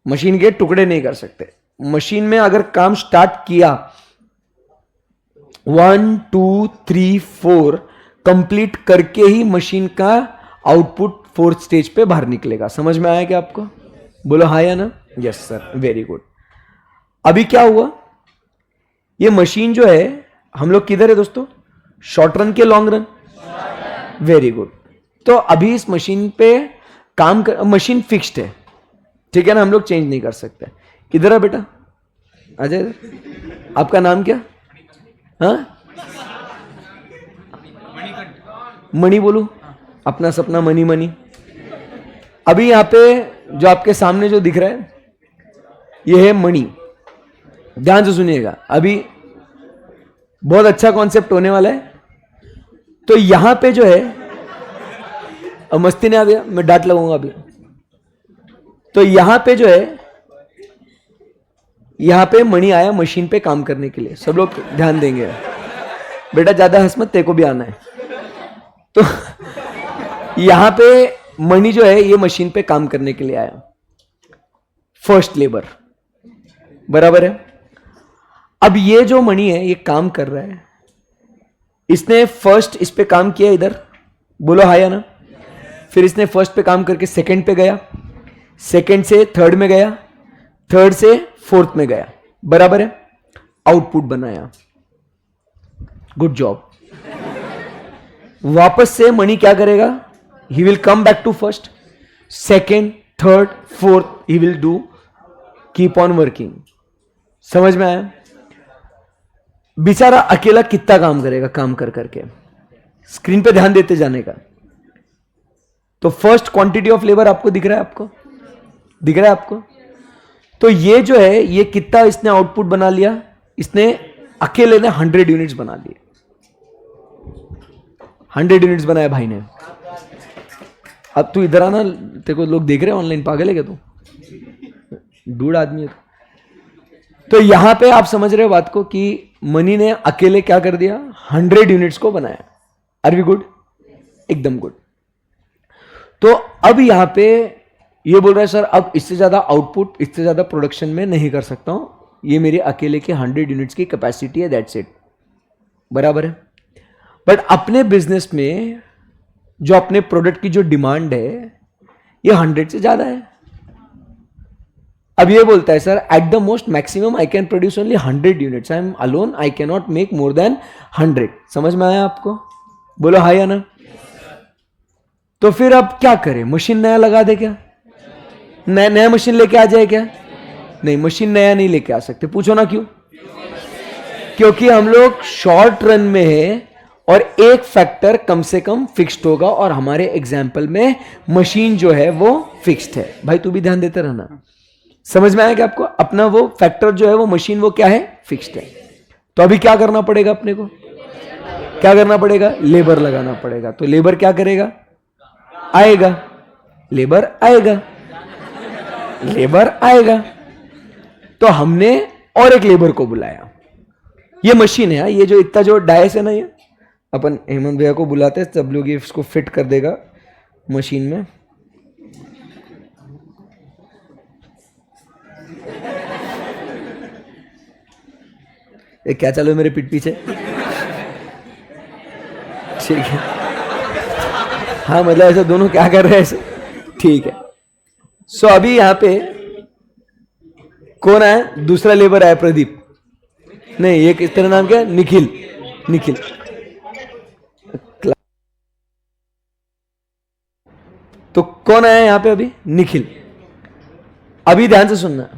मशीन के टुकड़े नहीं कर सकते। मशीन में अगर काम स्टार्ट किया 1 2 3 4 कंप्लीट करके ही मशीन का आउटपुट 4th स्टेज पे बाहर निकलेगा। समझ में आया क्या आपको? बोलो हाँ या ना? Yes sir, very good. अभी क्या हुआ, ये मशीन जो है, हम लोग किधर है दोस्तों? शॉर्ट रन के लॉन्ग रन? Very good. तो अभी इस मशीन पे काम कर, मशीन फिक्स्ड है, ठीक है ना, हम लोग चेंज नहीं कर सकते। किधर है बेटा? आ जाए इधर। आपका नाम क्या? हाँ, मणि बोलो, अपना सपना मनी मनी। अभी यहां पे जो आपके सामने जो दिख रहा है ये है मणि। ध्यान से सुनिएगा, अभी बहुत अच्छा कॉन्सेप्ट होने वाला है। तो यहां पे जो है, अब मस्ती नहीं आ गया, मैं डांट लगाऊंगा अभी। तो यहां पे जो है, यहां पे मणि आया मशीन पे काम करने के लिए। सब लोग ध्यान देंगे, बेटा ज्यादा हंस मत, तेरे को भी आना है। तो यहां पे मणि जो है ये मशीन पे काम करने के लिए आया, फर्स्ट लेबर, बराबर है। अब ये जो मणि है ये काम कर रहा है, इसने फर्स्ट इस पे काम किया, इधर बोलो हाँ या ना। फिर इसने फर्स्ट पे काम करके सेकंड पे गया, सेकंड से थर्ड में गया, थर्ड से फोर्थ में गया, बराबर है। आउटपुट बनाया, गुड जॉब। वापस से मणि क्या करेगा, he will come back to first, second, third, fourth, he will do, keep on working. समझ में आया? बेचारा अकेला कितना काम करेगा, काम कर करके। स्क्रीन पे ध्यान देते जाने का। तो फर्स्ट क्वांटिटी ऑफ लेबर आपको दिख रहा है, आपको दिख रहा है आपको। तो ये जो है ये कितना इसने आउटपुट बना लिया, इसने अकेले ने 100 यूनिट्स बना लिए। 100 यूनिट्स बनाया भाई ने। अब तू इधर आना, तेरे को लोग देख रहे हैं ऑनलाइन, पागल है क्या तू? डूड आदमी है तो यहां पे आप समझ रहे हो बात को कि मनी ने अकेले क्या कर दिया, 100 यूनिट्स को बनाया। Are we good? एकदम गुड। तो अब यहां पे ये बोल रहा है सर अब इससे ज्यादा आउटपुट, इससे ज्यादा प्रोडक्शन में नहीं कर सकता हूं, ये मेरे अकेले के 100 यूनिट्स की कैपेसिटी है, दैट्स इट, बराबर है। बट अपने बिजनेस में जो अपने प्रोडक्ट की जो डिमांड है ये 100 से ज्यादा है। अब ये बोलता है sir at the most maximum I can produce only 100 units, I am alone, I can not make more than 100। समझ में आया आपको? बोलो हाँ या ना। तो फिर अब क्या करें, मशीन नया लगा दे क्या? नया मशीन लेके आ जाए क्या? नहीं, मशीन नया नहीं लेके आ सकते। पूछो ना क्यों? क्योंकि हम लोग शॉर्ट रन में है और एक फैक्टर कम से कम फिक्स्ड होगा, और हमारे एग्जाम्पल में मशीन जो है वो फिक्स्ड है। भाई तू भी ध्यान देते रहना। समझ में आया कि आपको? अपना वो फैक्टर जो है वो मशीन वो क्या है, फिक्स्ड है। तो अभी क्या करना पड़ेगा अपने को, क्या करना पड़ेगा, लेबर लगाना पड़ेगा। तो लेबर क्या करेगा, आएगा, लेबर आएगा, लेबर आएगा। तो हमने और एक लेबर को बुलाया। ये मशीन है, ये जो इतना जो डायस है ना, ये अपन हेमंत भैया को बुलाते हैं, सब लोग ये इसको फिट कर देगा मशीन में। ये क्या चालू है मेरे पीठ पीछे? ठीक है, हाँ मतलब ऐसे दोनों क्या कर रहे हैं ऐसे, ठीक है। सो अभी यहां पे कौन आया, दूसरा लेबर आया, प्रदीप नहीं, ये किस तरह नाम क्या है, निखिल, निखिल। तो कौन आया यहां पे अभी, निखिल। अभी ध्यान से सुनना,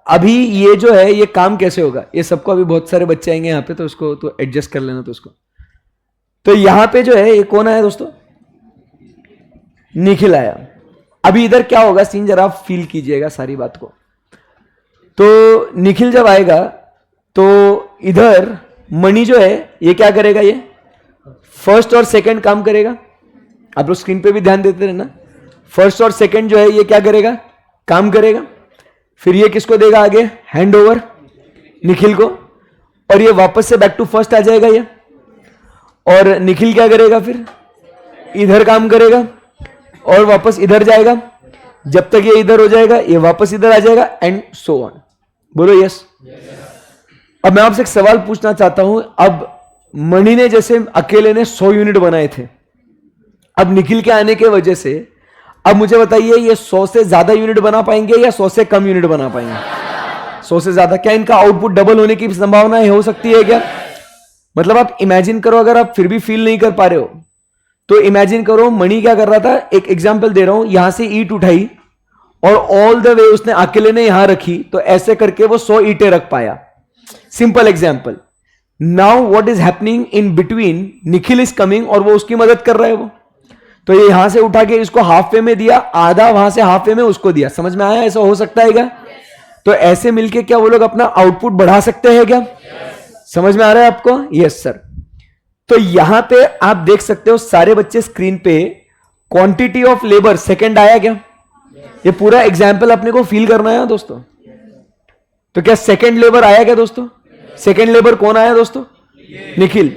अभी ये जो है ये काम कैसे होगा, ये सबको अभी बहुत सारे बच्चे आएंगे यहाँ पे, तो उसको तो एडजस्ट कर लेना। तो उसको तो यहां पे जो है ये कौन आया दोस्तों, निखिल आया। अभी इधर क्या होगा सीन, जरा आप फील कीजिएगा सारी बात को। तो निखिल जब आएगा तो इधर मणि जो है ये क्या करेगा, ये फर्स्ट और सेकंड काम करेगा। आप लोग स्क्रीन पे भी ध्यान देते रहना। फर्स्ट और सेकंड जो है ये क्या करेगा, काम करेगा। फिर ये किसको देगा आगे, हैंड ओवर निखिल को, और ये वापस से बैक टू फर्स्ट आ जाएगा ये। और निखिल क्या करेगा, फिर इधर काम करेगा और वापस इधर जाएगा। जब तक ये इधर हो जाएगा ये वापस इधर आ जाएगा, एंड सो ऑन। बोलो यस। अब मैं आपसे एक सवाल पूछना चाहता हूं। अब मणि ने जैसे अकेले ने 100 यूनिट बनाए थे, अब निखिल के आने के वजह से अब मुझे बताइए ये 100 से ज्यादा यूनिट बना पाएंगे या 100 से कम यूनिट बना पाएंगे? 100 से ज्यादा। क्या इनका आउटपुट डबल होने की संभावना हो सकती है क्या? मतलब आप इमेजिन करो, अगर आप फिर भी फील नहीं कर पा रहे हो तो इमेजिन करो मणि क्या कर रहा था। एक एग्जांपल दे रहा हूं, यहां से ईंट उठाई और ऑल द वे उसने अकेले ने यहां रखी, तो ऐसे करके वो 100 ईंटें रख पाया। Simple example, now what is happening in between, Nikhil is coming और वो उसकी मदद कर रहा है वो, तो ये यहां से उठा के इसको हाफ वे में दिया, आधा वहां से हाफ वे में उसको दिया। समझ में आया? ऐसा हो सकता है क्या? तो ऐसे मिलके क्या वो लोग अपना आउटपुट बढ़ा सकते हैं क्या? समझ में आ रहा है आपको? Yes sir. तो यहां पे आप देख सकते हो सारे बच्चे स्क्रीन पे, क्वांटिटी ऑफ लेबर सेकंड आया क्या? ये पूरा एग्जाम्पल अपने को फील करना है दोस्तों। तो क्या सेकंड लेबर आया क्या दोस्तों? सेकंड लेबर कौन आया दोस्तों? निखिल।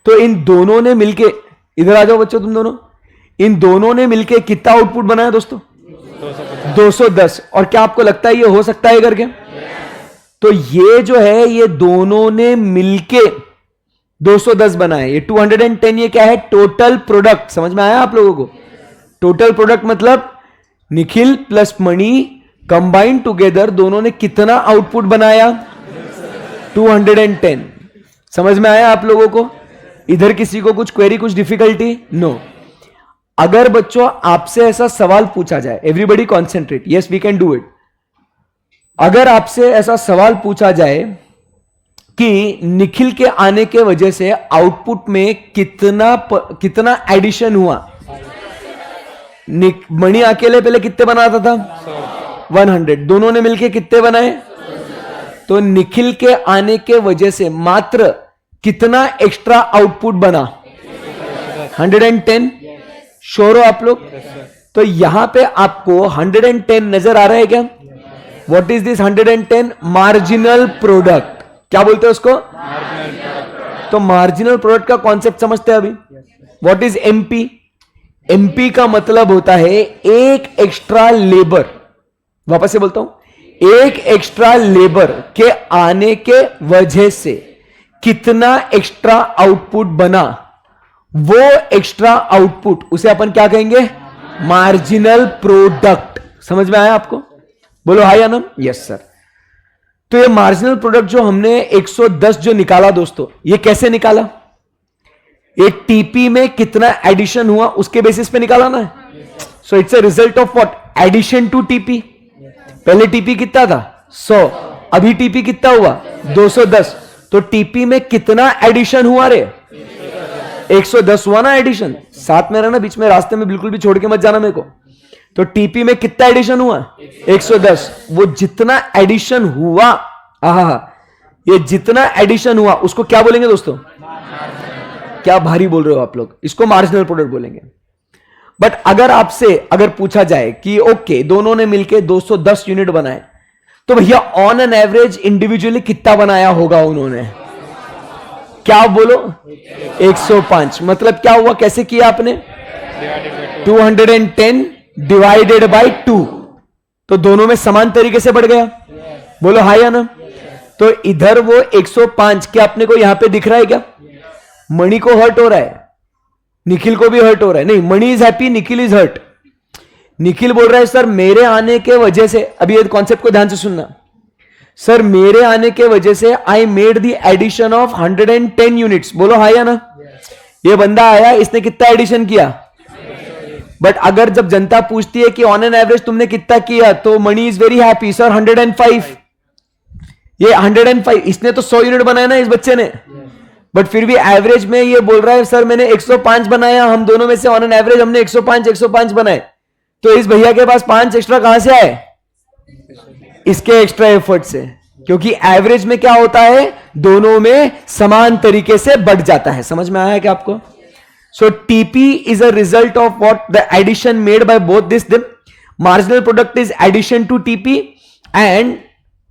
तो इन दोनों ने मिलके, इधर आ जाओ बच्चों तुम दोनों, इन दोनों ने मिलके कितना आउटपुट बनाया दोस्तों? 210। और क्या आपको लगता है ये हो सकता है करके? तो ये जो है ये दोनों ने मिलके 210 बनाए, ये 210। ये क्या है? Total product. समझ में आया आप लोगों को? टोटल प्रोडक्ट मतलब निखिल प्लस मणि कंबाइंड टुगेदर दोनों ने कितना आउटपुट बनाया? 210। समझ में आया आप लोगों को? इधर किसी को कुछ क्वेरी, कुछ डिफिकल्टी? नो। अगर बच्चों आपसे ऐसा सवाल पूछा जाए, everybody concentrate, yes we can do it. अगर आपसे ऐसा सवाल पूछा जाए कि निखिल के आने के वजह से आउटपुट में कितना एडिशन हुआ, मणि अकेले पहले कितने बनाता था? 100। दोनों ने मिलके कितने बनाए? तो निखिल के आने के वजह से मात्र कितना एक्स्ट्रा आउटपुट बना? 110। श्योर हो आप लोग? तो यहां पे आपको 110 नजर आ रहा है क्या? What is this 110? Marginal product. क्या बोलते हैं उसको? तो मार्जिनल प्रोडक्ट का कॉन्सेप्ट समझते हैं अभी? What is MP? एमपी का मतलब होता है एक एक्स्ट्रा लेबर। वापस से बोलता हूं, एक एक्स्ट्रा लेबर के आने के वजह से कितना एक्स्ट्रा आउटपुट बना, वो एक्स्ट्रा आउटपुट उसे अपन क्या कहेंगे? Marginal product. समझ में आया आपको? बोलो हाय आनंद। Yes sir. तो ये मार्जिनल प्रोडक्ट जो हमने 110 जो निकाला दोस्तों, ये कैसे निकाला? एक टीपी में कितना एडिशन हुआ उसके बेसिस पे निकाला ना। So it's a result of what? Addition to TP. पहले टीपी कितना था? 100। अभी टीपी कितना हुआ? 210। तो टीपी में कितना एडिशन हुआ रे? 110 हुआ ना एडिशन। साथ में रहना, बीच में रास्ते में बिल्कुल भी छोड़ के मत जाना मेरे को। तो टीपी में कितना एडिशन हुआ? 110। वो जितना एडिशन हुआ, ये जितना एडिशन हुआ उसको क्या बोलेंगे दोस्तों? क्या भारी बोल रहे हो आप लोग? इसको मार्जिनल प्रोडक्ट बोलेंगे। बट अगर पूछा जाए कि ओके दोनों ने मिलके 210 यूनिट बनाए, तो भैया ऑन एन एवरेज इंडिविजुअली कितना बनाया होगा उन्होंने? क्या बोलो? 105। मतलब क्या हुआ? कैसे किया आपने? 210 डिवाइडेड बाई 2। तो दोनों में समान तरीके से बढ़ गया। बोलो हाय या ना? तो इधर वो 105 क्या अपने को यहां पे दिख रहा है क्या? मणि को हर्ट हो रहा है, निखिल को भी हर्ट हो रहा है। नहीं, Mani is happy, Nikhil is hurt. Nikhil बोल रहा है सर मेरे आने के वजह से, अभी ये कॉन्सेप्ट को ध्यान से सुनना, सर मेरे आने के वजह से I made the addition of 110 units. बोलो हाय या ना? ये बंदा आया, इसने कितना एडिशन किया? बट अगर जब जनता पूछती है कि ऑन एन एवरेज तुमने कितना किया, तो मणि इज वेरी हैप्पी, सर 105। ये 105, इसने तो 100 यूनिट बनाया ना इस बच्चे ने, बट फिर भी एवरेज में ये बोल रहा है सर मैंने 105 बनाया। हम दोनों में से ऑन एन एवरेज हमने 105 बनाए। तो इस भैया के पास 5 एक्स्ट्रा कहां से आए? इसके एक्स्ट्रा एफर्ट से। क्योंकि एवरेज में क्या होता है? दोनों में समान तरीके से बढ़ जाता है। समझ में आया क्या आपको? So TP is a result of what? The addition made by both this them. Marginal product is addition to TP and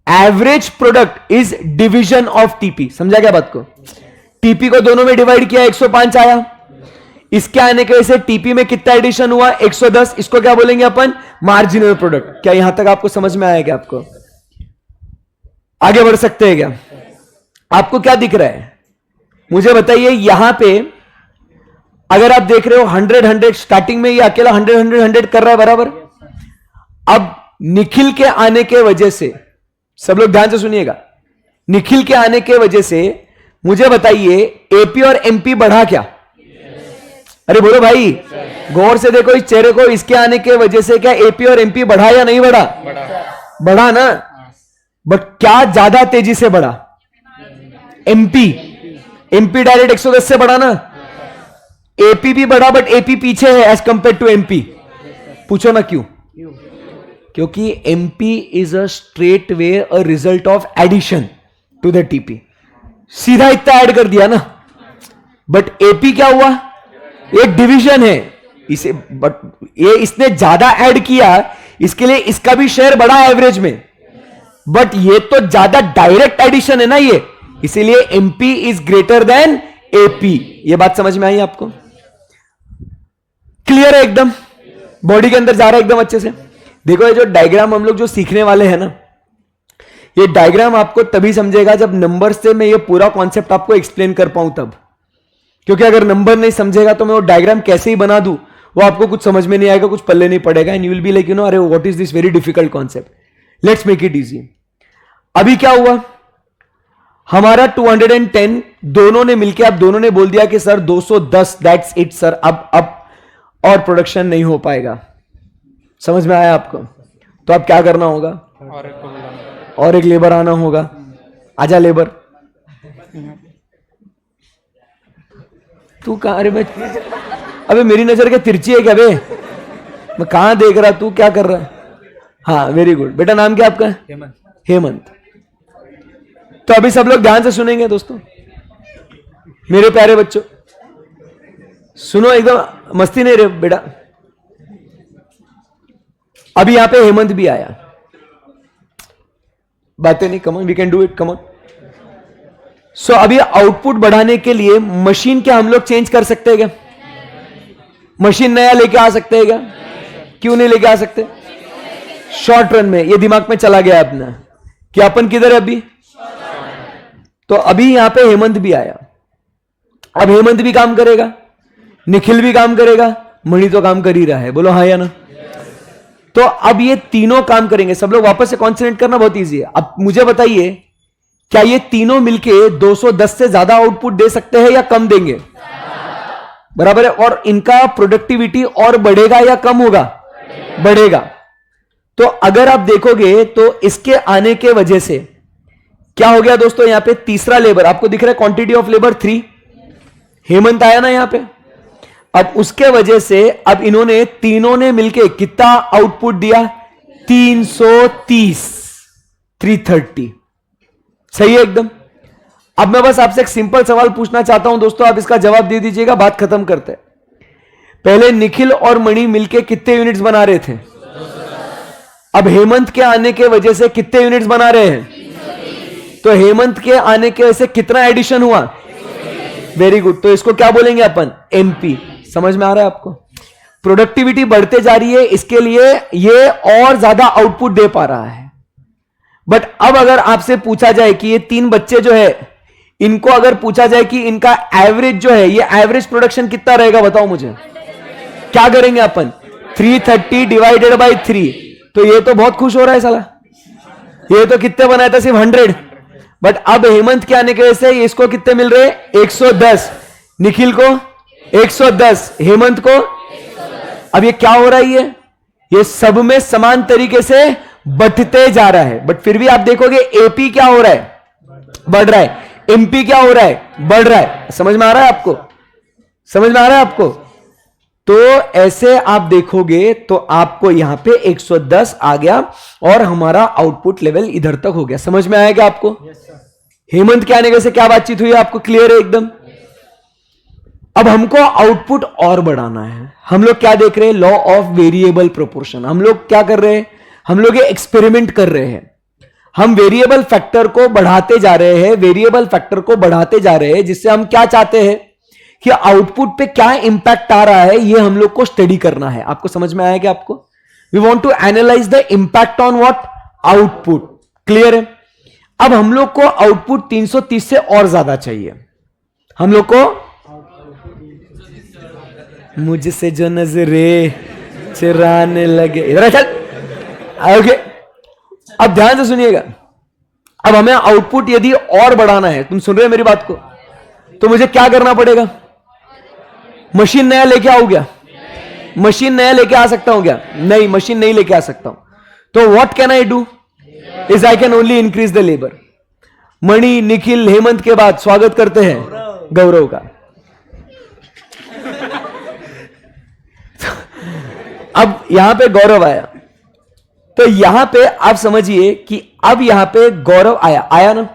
average product is division of TP. समझा क्या बात को? टीपी को दोनों में डिवाइड किया, 105 आया। इसके आने की वजह से टीपी में कितना एडिशन हुआ? 110। इसको क्या बोलेंगे अपन? Marginal product. क्या यहां तक आपको समझ में आया क्या? आपको आगे बढ़ सकते हैं क्या? आपको क्या दिख रहा है मुझे बताइए? यहां पे अगर आप देख रहे हो 100 स्टार्टिंग में ये अकेला 100 कर रहा है बराबर। अब निखिल के आने के वजह से, सब लोग ध्यान से सुनिएगा, निखिल के आने के वजह से मुझे बताइए एपी और एमपी बढ़ा क्या? अरे बोलो भाई, गौर से देखो इस चेहरे को। इसके आने के वजह से क्या एपी और एमपी बढ़ा या नहीं बढ़ा? बढ़ा ना। बट क्या ज्यादा तेजी से बढ़ा? एमपी, एमपी डायरेक्ट 110 से बढ़ा ना, एपी भी बढ़ा बट एपी पीछे है एज कंपेयर टू एमपी। पूछो ना क्यों? क्योंकि MP is a straight way a result of addition to the TP, सीधा इतना ऐड कर दिया ना। बट एपी क्या हुआ? एक डिवीजन है इसे, बट ये इसने ज्यादा ऐड किया, इसके लिए इसका भी शेयर बढ़ा एवरेज में, बट ये तो ज्यादा डायरेक्ट एडिशन है ना ये, इसीलिए MP is greater than AP. ये बात समझ में आई आपको? क्लियर है एकदम? बॉडी के अंदर जा रहा है एकदम अच्छे से। देखो ये जो डायग्राम हम लोग जो सीखने वाले हैं ना, ये डायग्राम आपको तभी समझेगा जब नंबर से मैं ये पूरा कॉन्सेप्ट आपको एक्सप्लेन कर पाऊं तब। क्योंकि अगर नंबर नहीं समझेगा तो मैं वो डायग्राम कैसे ही बना दूं, वो आपको कुछ समझ में नहीं आएगा, कुछ पल्ले नहीं पड़ेगा, and you will be like अरे what is this very difficult concept, let's make it easy. अभी क्या हुआ? हमारा 210 दोनों ने मिलकर, अब दोनों ने बोल दिया कि सर 210 दैट्स इट सर, अब और प्रोडक्शन नहीं हो पाएगा। समझ में आया आपको? तो अब क्या करना होगा? और एक लेबर आना होगा। आजा लेबर। तू कहां? अरे मैं, अबे मेरी नजर क्या तिरछी है क्या बे? मैं कहां देख रहा, तू क्या कर रहा है? हाँ वेरी गुड बेटा, नाम क्या आपका? हेमंत। हेमंत। तो अभी सब लोग ध्यान से सुनेंगे दोस्तों, मेरे प्यारे बच्चों सुनो, एकदम मस्ती नहीं रे बेटा। अभी यहां पे हेमंत भी आया, बातें नहीं, come on we can do it, come on. So अभी आउटपुट बढ़ाने के लिए मशीन क्या हम लोग चेंज कर सकते हैं क्या? मशीन नया लेके आ सकते हैं क्या? क्यों नहीं लेके आ सकते? शॉर्ट रन में ये दिमाग में चला गया अपना कि अपन किधर है अभी। तो अभी यहां पे हेमंत भी आया, अब हेमंत भी काम करेगा, निखिल भी काम करेगा, मणि तो काम कर ही रहा है, बोलो हाँ या ना? तो अब ये तीनों काम करेंगे। सब लोग वापस से कॉन्सेंट्रेट करना, बहुत इजी है। अब मुझे बताइए, क्या ये तीनों मिलके 210 से ज्यादा आउटपुट दे सकते हैं या कम देंगे? बराबर है। और इनका प्रोडक्टिविटी और बढ़ेगा या कम होगा? बढ़ेगा। तो अगर आप देखोगे तो इसके आने के वजह से क्या हो गया दोस्तों, यहां पे तीसरा लेबर आपको दिख रहा है, क्वांटिटी ऑफ लेबर 3, हेमंत आया ना यहां पे। अब उसके वजह से अब इन्होंने तीनों ने मिलके कितना आउटपुट दिया? 330, 330। सही है एकदम। अब मैं बस आपसे एक सिंपल सवाल पूछना चाहता हूं दोस्तों, आप इसका जवाब दे दीजिएगा, बात खत्म करते हैं। पहले निखिल और मणि मिलके कितने यूनिट्स बना रहे थे? अब हेमंत के आने के वजह से कितने यूनिट्स बना रहे हैं? तो हेमंत के आने के वजह से कितना एडिशन हुआ? Very good. तो इसको क्या बोलेंगे अपन? एमपी। समझ में आ रहा है आपको? प्रोडक्टिविटी बढ़ते जा रही है, इसके लिए ये और ज्यादा आउटपुट दे पा रहा है। बट अब अगर आपसे पूछा जाए कि ये 3 बच्चे जो है, इनको अगर पूछा जाए कि इनका एवरेज जो है, ये एवरेज प्रोडक्शन कितना रहेगा, बताओ मुझे। क्या करेंगे अपन? 330 डिवाइडेड बाई 3। तो ये तो बहुत खुश हो रहा है साला, ये तो कितने बनाया था? सिर्फ 100। बट अब हेमंत के आने की वजह से इसको कितने मिल रहे? 110। निखिल को 110, हेमंत को। अब ये क्या हो रहा है? ये सब में समान तरीके से बढ़ते जा रहा है। बट फिर भी आप देखोगे एपी क्या हो रहा है? बढ़ रहा है। एमपी क्या हो रहा है? बढ़ रहा है। समझ में आ रहा है आपको? समझ में आ रहा है आपको? तो ऐसे आप देखोगे तो आपको यहां पे 110 आ गया और हमारा आउटपुट लेवल इधर तक हो गया। समझ में आएगा आपको? हेमंत के आने से क्या बातचीत हुई आपको? क्लियर है एकदम? अब हमको आउटपुट और बढ़ाना है। हम लोग क्या देख रहे हैं? Law of variable proportion. हम लोग क्या कर रहे हैं? हम लोग ये एक्सपेरिमेंट कर रहे हैं। हम वेरिएबल फैक्टर को बढ़ाते जा रहे हैं, वेरिएबल फैक्टर को बढ़ाते जा रहे हैं, जिससे हम क्या चाहते हैं कि आउटपुट पे क्या इंपैक्ट आ रहा है, ये हम लोग को स्टडी करना है। आपको समझ में आया क्या आपको? We want to analyse the impact on what? Output. Clear है? अब हम लोग को आउटपुट 330 से और ज्यादा चाहिए। हम लोग को मुझसे जो नजरे चुराने लगे, इधर चल। ओके, अब ध्यान से सुनिएगा। अब हमें आउटपुट यदि और बढ़ाना है, तुम सुन रहे हो मेरी बात को, तो मुझे क्या करना पड़ेगा? मशीन नया लेके आओ क्या? मशीन नया लेके आ सकता हूं क्या? नहीं, मशीन नहीं लेके आ सकता हूं। तो what can I do? Is I can only increase the labour. Mani, Nikhil, Hemant के बाद स्वागत करते हैं गौरव का। अब यहां पे गौरव आया, तो यहां पे आप समझिए कि अब यहां पे गौरव आया ना।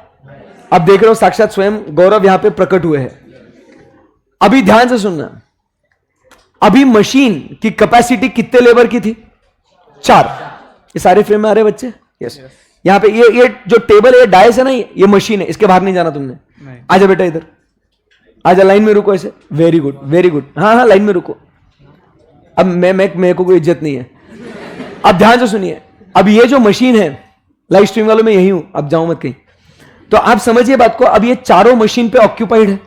अब देख रहे हो साक्षात स्वयं गौरव यहां पे प्रकट हुए हैं। अभी ध्यान से सुनना, अभी मशीन की कैपेसिटी कितने लेबर की थी? 4। ये सारे फ्रेम में आ रहे बच्चे? यस। यहां पे ये जो टेबल है, डायस है ना, ये मशीन है, इसके बाहर नहीं जाना तुमने। आजा बेटा इधर, आजा लाइन में रुको ऐसे। Very good, very good. हाँ हाँ लाइन में रुको। अब मेरे को कोई इज्जत नहीं है। अब ध्यान से सुनिए, अब ये जो मशीन है, लाइव स्ट्रीम वालों में यही हूं, अब जाऊं मत कहीं। तो आप समझिए बात को, अब ये चारों मशीन पे ऑक्यूपाइड है।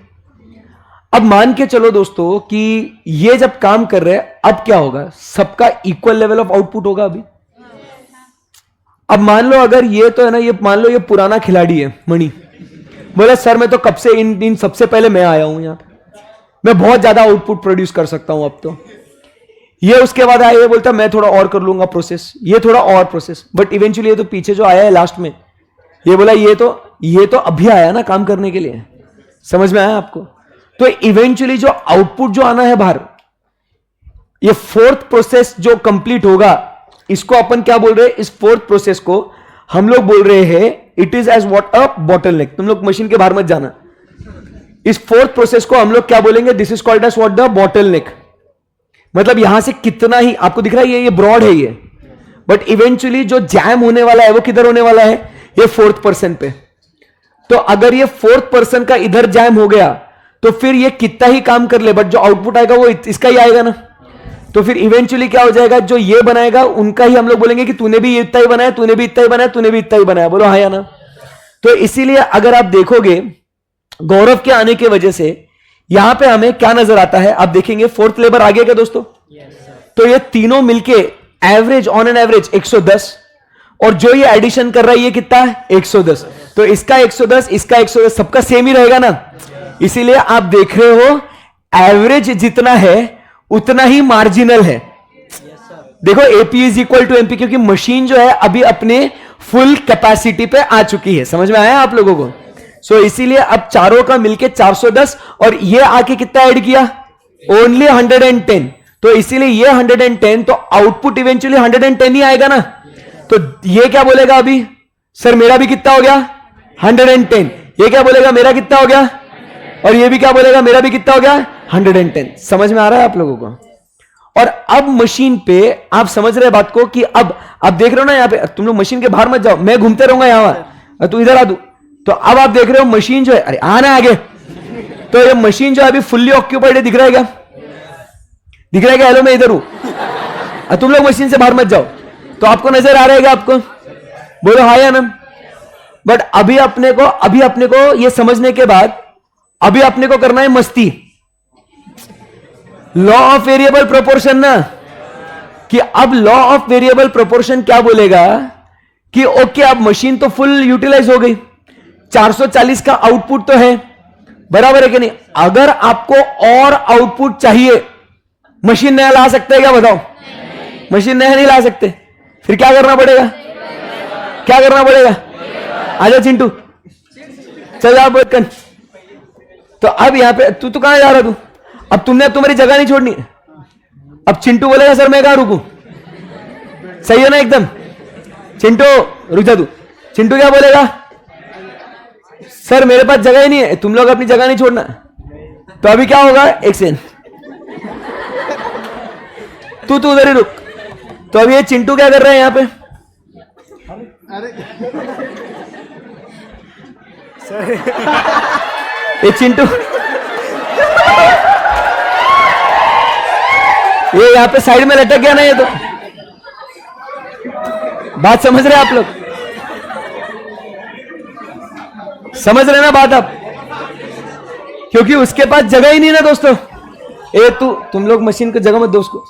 अब मान के चलो दोस्तों कि ये जब काम कर रहे हैं, अब क्या होगा? सबका इक्वल लेवल ऑफ आउटपुट होगा अभी। अब मान लो अगर ये तो है ना, ये मान लो ये पुराना खिलाड़ी है मणि, बोले सर मैं तो कब से इन सबसे पहले मैं आया हूं यहां पे, मैं बहुत ज्यादा आउटपुट प्रोड्यूस कर सकता हूं अब तो। ये उसके बाद आया, ये बोलता मैं थोड़ा और कर लूंगा प्रोसेस, ये थोड़ा और प्रोसेस, बट इवेंचुअली ये तो पीछे जो आया है लास्ट में, ये बोला ये तो अभी आया ना काम करने के लिए। समझ में आया आपको? तो इवेंचुअली जो आउटपुट जो आना है बाहर, ये फोर्थ प्रोसेस जो कंप्लीट होगा, इसको अपन क्या बोल रहे हैं? इस फोर्थ प्रोसेस को हम लोग बोल रहे हैं it is as what a bottleneck. तुम लोग मशीन के बाहर मत जाना। इस फोर्थ प्रोसेस को हम लोग क्या बोलेंगे? This is called as what the bottleneck. मतलब यहां से कितना ही आपको दिख रहा है, ये ब्रॉड है ये, बट इवेंचुअली जो जैम होने वाला है वो किधर होने वाला है? ये फोर्थ पर्सन पे। तो अगर ये फोर्थ पर्सन का इधर जैम हो गया तो फिर ये कितना ही काम कर ले, बट जो आउटपुट आएगा वो इसका ही आएगा ना। तो फिर इवेंचुअली क्या हो जाएगा? जो ये बनाएगा उनका ही हम लोग बोलेंगे कि तूने भी इतना ही बनाया, तूने भी इतना ही बनाया, तूने भी इतना ही बनाया। बोलो हाँ या ना? तो इसीलिए अगर आप देखोगे गौरव के आने की वजह से यहां पे हमें क्या नजर आता है? आप देखेंगे फोर्थ लेबर आ गया क्या दोस्तों? तो ये तीनों मिलके एवरेज, ऑन एन एवरेज 110, और जो ये एडिशन कर रहा है ये कितना है? 110। तो इसका 110, इसका 110, सबका सेम ही रहेगा ना। इसीलिए आप देख रहे हो एवरेज जितना है उतना ही मार्जिनल है। देखो AP is equal to MP, क्योंकि मशीन जो है अभी अपने फुल कैपेसिटी पे आ चुकी है। समझ में आया आप लोगों को? सो इसीलिए अब चारों का मिलके 410, और ये आके कितना ऐड किया? ओनली 110। तो इसीलिए ये 110, तो आउटपुट इवेंचुअली 110 ही आएगा ना। तो ये क्या बोलेगा अभी? सर मेरा भी कितना हो गया? 110। ये क्या बोलेगा? मेरा कितना हो गया? और ये भी क्या बोलेगा? मेरा भी कितना हो गया? 110। समझ में आ रहा है आप लोगों को? और अब मशीन पे आप समझ रहे बात को कि अब देख रहे हो ना, यहां पे तुम लोग मशीन के बाहर मत जाओ, मैं घूमते रहूंगा यहां, तू इधर आ दू। तो अब आप देख रहे हो मशीन जो है, अरे आना आगे। तो ये मशीन जो है अभी फुल्ली ऑक्यूपाइड है। दिख रहा है क्या? दिख रहा है क्या? हेलो मैं इधर हूं, तुम लोग मशीन से बाहर मत जाओ। तो आपको नजर आ रहा है क्या? आपको बोलो हाँ या ना? बट अभी अपने को ये समझने के बाद अभी अपने को करना है मस्ती। लॉ ऑफ वेरिएबल प्रोपोर्शन ना, कि अब लॉ ऑफ वेरिएबल प्रोपोर्शन क्या बोलेगा कि ओके अब मशीन तो फुल यूटिलाइज हो गई, 440 का आउटपुट तो है, बराबर है कि नहीं? अगर आपको और आउटपुट चाहिए, मशीन नया ला सकते हैं क्या? बताओ। मशीन नया नहीं ला सकते, फिर क्या करना पड़ेगा? क्या करना पड़ेगा? आजा चिंटू, चल जा कर। तो अब यहां पे तू कहां जा रहा? तू अब तुम्हारी जगह नहीं छोड़नी। अब चिंटू बोलेगा सर मैं कहां रुकूं? सही है ना एकदम? चिंटू रुक जा। तू चिंटू क्या बोलेगा? सर मेरे पास जगह ही नहीं है, तुम लोग अपनी जगह नहीं छोड़ना। तो अभी क्या होगा? एक सेकंड, तू उधर ही रुक। तो अभी ये चिंटू क्या कर रहा है यहां पे? ये चिंटू ये यहां पे साइड में लटक गया ना। ये तो बात समझ रहे आप लोग? समझ रहे ना बात आप? क्योंकि उसके पास जगह ही नहीं ना दोस्तों। तुम लोग मशीन को जगह मत दो उसको।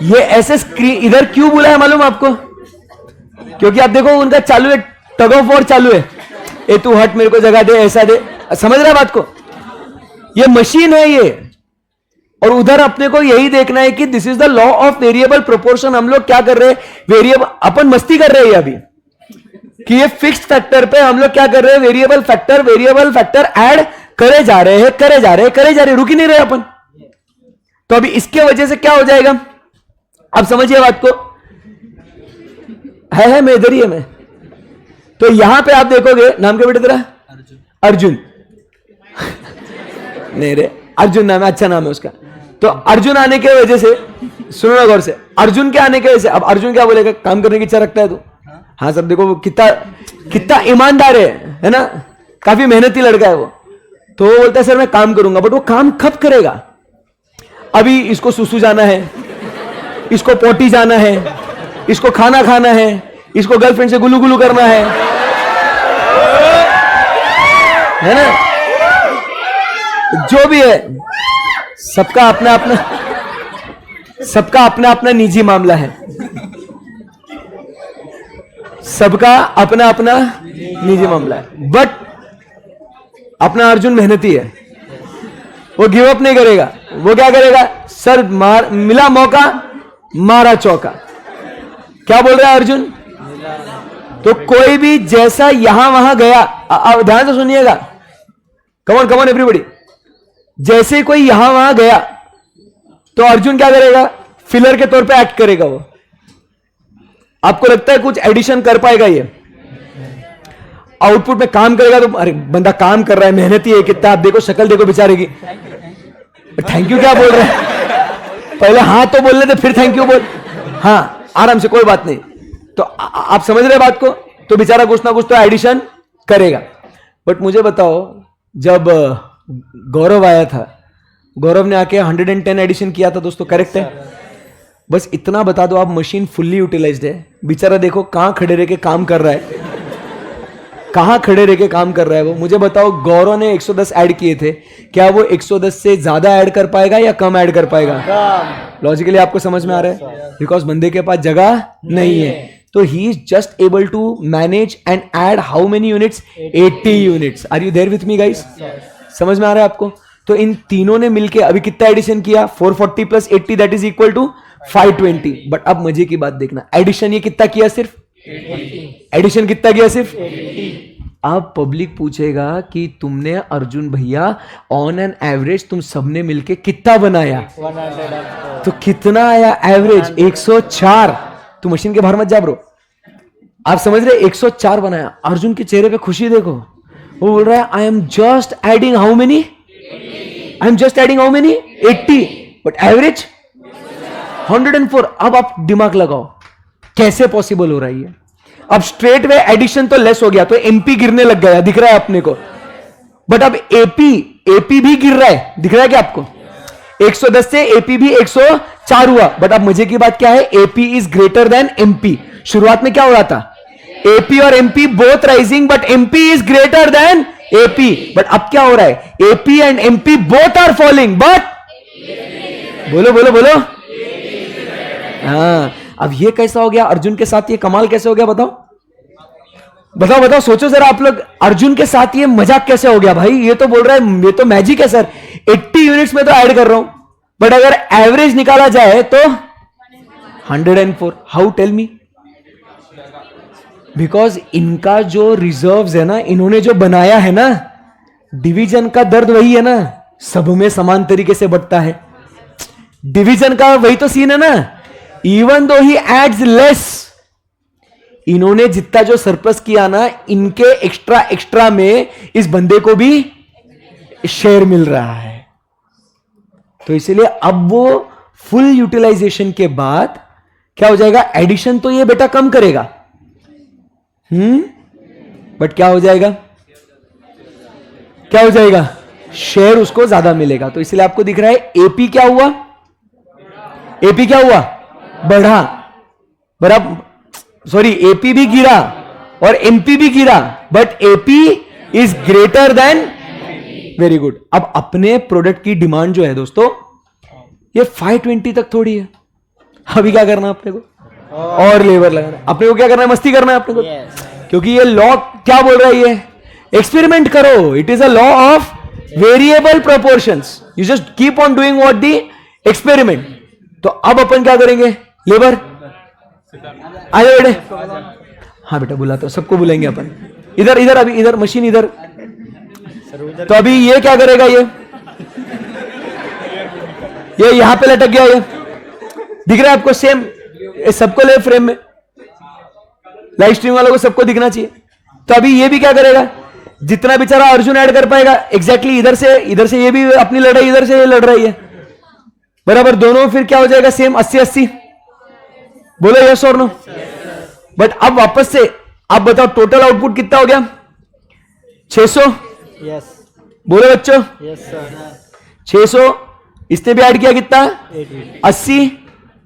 ये ऐसे स्क्रीन इधर क्यों बुला है मालूम आपको? क्योंकि आप देखो उनका चालू है, टग ऑफ वॉर चालू है। तू हट, मेरे को जगह दे, ऐसा दे। समझ रहे बात को? ये मशीन है ये, और उधर अपने को यही देखना है कि this is the law of variable proportion. हम लोग क्या कर रहे हैं? वेरिएबल अपन मस्ती कर रहे हैं अभी। कि ये फिक्स्ड फैक्टर पे हम लोग क्या कर रहे हैं, वेरिएबल फैक्टर ऐड करे जा रहे हैं, रुक ही नहीं रहे अपन। तो अभी इसके वजह से क्या हो जाएगा, अब समझिए बात को। है मैं इधर ही है मैं। तो यहां पे आप देखोगे, नाम क्या बेटा तेरा? अर्जुन। नहीं रे, अर्जुन नाम है, अच्छा नाम है उसका। तो अर्जुन आने की वजह से, सुनो ना गौर से, अर्जुन के आने की वजह से अब अर्जुन क्या बोलेगा, काम करने की इच्छा रखता है तू? हाँ सब देखो वो कितना ईमानदार है ना, काफी मेहनती लड़का है वो। तो वो बोलता है सर मैं काम करूंगा, बट वो काम कब करेगा? अभी इसको सुसु जाना है, इसको पोटी जाना है, इसको खाना खाना है, इसको गर्लफ्रेंड से गुलू गुलू करना है ना, जो भी है, सबका अपना अपना निजी मामला है, सबका अपना अपना निजी मामला है। बट अपना अर्जुन मेहनती है, वो गिव अप नहीं करेगा। वो क्या करेगा, सर मिला मौका मारा चौका। क्या बोल रहा है अर्जुन? तो कोई भी जैसा यहां वहां गया, ध्यान से सुनिएगा, कम ऑन एवरीबॉडी, जैसे कोई यहां वहां गया तो अर्जुन क्या करेगा, फिलर के तौर पे एक्ट करेगा। वो आपको लगता है कुछ एडिशन कर पाएगा? ये आउटपुट में काम करेगा तो अरे बंदा काम कर रहा है, मेहनती है कितना, आप देखो शक्ल देखो बेचारे की। थैंक यू क्या बोल रहे हैं, पहले हाँ तो बोल रहे थे फिर थैंक यू बोल, हाँ आराम से कोई बात नहीं। तो आप समझ रहे बात को? तो बेचारा कुछ ना कुछ तो एडिशन करेगा। बट मुझे बताओ, जब गौरव आया था, गौरव ने आके 110 एडिशन किया था दोस्तों, करेक्ट है? बस इतना बता दो आप, मशीन फुल्ली यूटिलाइज्ड है। बेचारा देखो कहां खड़े रह के काम कर रहा है, कहां खड़े रह के काम कर रहा है वो। मुझे बताओ, गौरव ने 110 ऐड किए थे, क्या वो 110 से ज्यादा ऐड कर पाएगा या कम ऐड कर पाएगा? लॉजिकली आपको समझ में आ रहा है, बिकॉज बंदे के पास जगह नहीं है। तो he is just able to manage and add how many units? 80 units. Are you there with me guys? समझ में आ रहा है आपको? तो इन तीनों ने मिलके अभी कितना एडिशन किया? 440 plus 80 that is equal to 520। But अब मजे की बात देखना, एडिशन ये कितना किया? सिर्फ एडिशन कितना किया? सिर्फ 80। अब पब्लिक पूछेगा कि तुमने अर्जुन भैया ऑन एन एवरेज तुम सबने मिलके कितना बनाया? 104। तो कितना आया एवरेज? 104। तू मशीन के बाहर मत जा ब्रो, आप समझ रहे? 104 बनाया। अर्जुन के चेहरे पे खुशी देखो, वो बोल रहा है I am just adding how many? I am just adding how many? 80। But average 104। अब आप दिमाग लगाओ कैसे पॉसिबल हो रहा है ये? अब स्ट्रेट वे एडिशन तो लेस हो गया, तो एमपी गिरने लग गया, दिख रहा है अपने को। बट अब एपी भी गिर रहा है, दिख रहा है क्या आपको? 110 से एपी भी 104 हुआ। बट अब मजे की बात क्या है, AP is greater than MP. शुरुआत में क्या हो रहा था, एपी और MP both rising, but MP is greater than AP. But अब क्या हो रहा है, AP and MP both are falling, but बोलो बोलो बोलो, हाँ। अब ये कैसा हो गया अर्जुन के साथ? ये कमाल कैसे हो गया? बताओ बताओ बताओ, सोचो जरा आप लोग, अर्जुन के साथ ये मजाक कैसे हो गया भाई? ये तो बोल रहा है ये तो मैजिक है सर, 80 यूनिट्स में तो ऐड कर रहा हूं, बट अगर एवरेज निकाला जाए तो 104। हाउ? Tell me. बिकॉज इनका जो रिजर्व्स है ना, इन्होंने जो बनाया है ना, डिवीजन का दर्द वही है ना, सब में समान तरीके से बढ़ता है। डिवीजन का वही तो सीन है ना, इवन दो ही एड्स लेस, इन्होंने जितना जो सरप्लस किया ना, इनके एक्स्ट्रा में इस बंदे को भी शेयर मिल रहा है। तो इसलिए अब वो फुल यूटिलाइजेशन के बाद क्या हो जाएगा, एडिशन तो ये बेटा कम करेगा, बट क्या हो जाएगा, क्या हो जाएगा, शेयर उसको ज्यादा मिलेगा। तो इसलिए आपको दिख रहा है एपी क्या हुआ, एपी क्या हुआ, बढ़ा, बराबर, सॉरी एपी भी गिरा और एमपी भी गिरा, but AP is greater then, very good. अब अपने प्रोडक्ट की डिमांड जो है दोस्तों, ये 520 तक थोड़ी है। अभी क्या करना है अपने को, और लेबर लगाना है अपने को, क्या करना है, मस्ती करना है अपने को, क्योंकि ये लॉ क्या बोल रहा है, ये एक्सपेरिमेंट करो, it is a law of variable proportions, you just keep on doing what the experiment. तो अब अपन क्या करेंगे, लेबर आए बेटे, हाँ बेटा बुलाता हूं, सबको बुलाएंगे अपन। इधर इधर, अभी इधर मशीन इधर। तो अभी ये क्या करेगा, ये यहां पे लटक गया, ये दिख रहा है आपको सेम, सबको ले फ्रेम में, लाइव स्ट्रीम वालों को सबको दिखना चाहिए। तो अभी ये भी क्या करेगा, जितना बेचारा अर्जुन ऐड कर पाएगा एग्जैक्टली इधर से ये भी अपनी लड़ाई इधर से ये लड़ रही है बराबर, दोनों फिर क्या हो जाएगा सेम 80-80। बोलो यस और नो। बट अब वापस से आप बताओ टोटल आउटपुट कितना हो गया, 600। यस बोलो बच्चों, यस सर 600। इसने भी ऐड किया कितना, 80,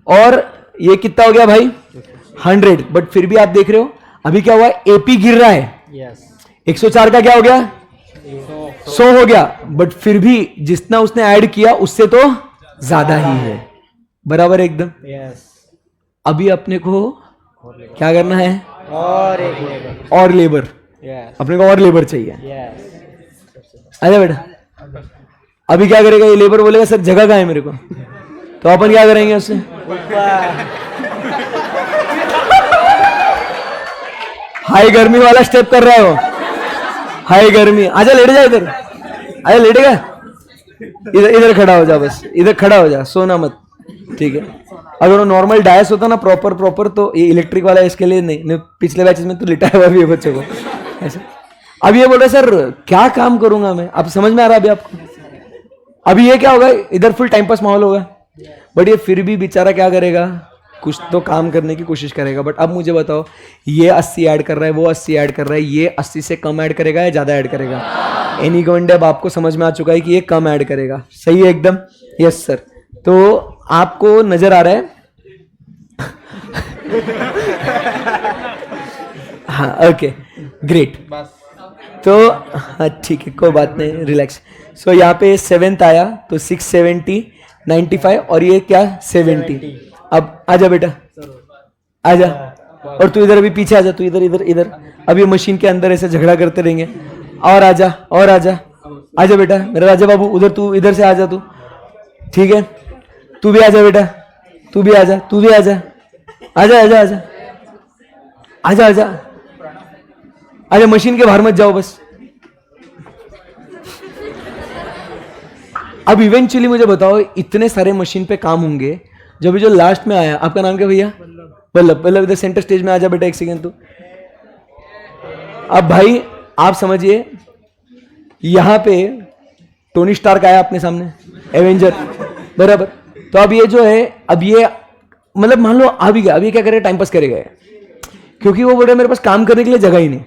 और ये कितना हो गया भाई 100। बट फिर भी आप देख रहे हो अभी क्या हुआ, एपी गिर रहा है। यस 104 का क्या हो गया, 100 हो गया। बट फिर भी जितना उसने ऐड किया उससे तो ज्यादा ही है बराबर एकदम। यस अभी अपने को क्या करना है, और एक लेबर। और लेबर, यस अपने को और लेबर चाहिए। यस आजा बेटा, अभी क्या करेगा ये लेबर, बोलेगा सर जगह कहाँ है मेरे को, तो अपन क्या करेंगे उससे, हाई गर्मी वाला स्टेप कर रहा है वो, हाई गर्मी। आजा लेट जा इधर, आजा लेटेगा, इधर इधर खड़ा हो जा, बस इधर खड़ा हो जा, सोना मत, ठीक है। अगर वो नॉर्मल डायस होता ना प्रॉपर तो ये इलेक्ट्रिक वाला इसके लिए नहीं, पिछले बैचेस में तो लिटाया हुआ भी है बच्चों को ऐसे। अब ये बोल रहे सर क्या काम करूंगा मैं, अब समझ में आ रहा है अभी आपको। अभी ये क्या होगा, इधर फुल टाइम पास माहौल होगा, बट ये फिर भी बेचारा क्या करेगा, कुछ तो काम करने की कोशिश करेगा। बट अब मुझे बताओ, ये 80 ऐड कर रहा है, वो 80 ऐड कर रहा है, ये 80 से कम ऐड करेगा या ज्यादा ऐड करेगा। एनी गिवन डे अब आपको समझ में आ चुका है कि ये कम ऐड करेगा, सही है एकदम। यस सर, तो आपको नजर आ रहा है हाँ ओके ग्रेट। तो हाँ ठीक है, कोई बात नहीं, रिलैक्स। सो यहाँ पे 7th आया तो 670, 95, और ये क्या 70। अब आजा बेटा, आजा, और तू इधर अभी पीछे आजा, तू इधर इधर इधर। अब ये मशीन के अंदर ऐसे झगड़ा करते रहेंगे, और आजा और आजा, आजा बेटा मेरा राजा बाबू, उधर तू इधर से आजा तू, ठीक है। तू भी आजा बेटा, तू भी आजा, तू भी आजा, आजा आजा आजा आजा आजा आजा, मशीन के बाहर मत जाओ बस। अब इवेंचुअली मुझे बताओ, इतने सारे मशीन पे काम होंगे, जब जो लास्ट में आया, आपका नाम क्या भैया, वल्लभ। वल्लभ इधर सेंटर स्टेज में आजा बेटा, एक सेकेंड तू। अब भाई आप समझिए, यहां पे टोनी स्टार्क आया अपने सामने, एवेंजर बराबर। तो अब ये जो है, अब ये मतलब मान लो आ भी गया, अब ये क्या करेगा, टाइम पास करेगा, क्योंकि वो बोल रहे मेरे पास काम करने के लिए जगह ही नहीं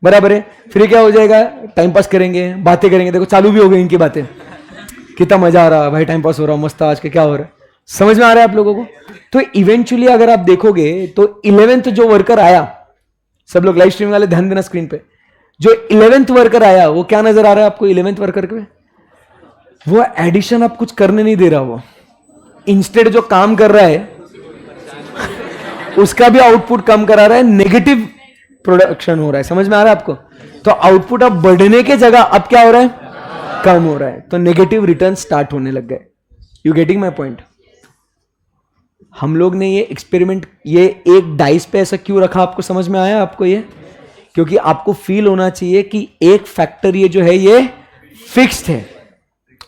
बराबर है। फिर क्या हो जाएगा, टाइम पास करेंगे, बातें करेंगे। देखो चालू भी हो गई इनकी बातें, कितना मजा आ रहा है भाई, टाइम पास हो रहा, मस्त आज के क्या हो रहा है, समझ में आ रहा है आप लोगों को। तो इवेंचुअली अगर आप देखोगे तो 11th जो वर्कर आया, सब लोग लाइव स्ट्रीम वाले ध्यान देना स्क्रीन पे, जो 11th वर्कर आया वो क्या नजर आ रहा है आपको 11th वर्कर पे, वो एडिशन आप कुछ करने नहीं दे रहा, वो इंस्टेड जो काम कर रहा है उसका भी आउटपुट कम करा रहा है, नेगेटिव प्रोडक्शन हो रहा है, समझ में आ रहा है आपको। तो आउटपुट अब बढ़ने के जगह अब क्या हो रहा है, कम हो रहा है, तो नेगेटिव रिटर्न स्टार्ट होने लग गए। You getting my point. हम लोग ने ये एक्सपेरिमेंट, ये एक डाइस पे ऐसा क्यों रखा, आपको समझ में आया आपको ये, क्योंकि आपको फील होना चाहिए कि एक फैक्टर ये जो है ये फिक्स्ड है,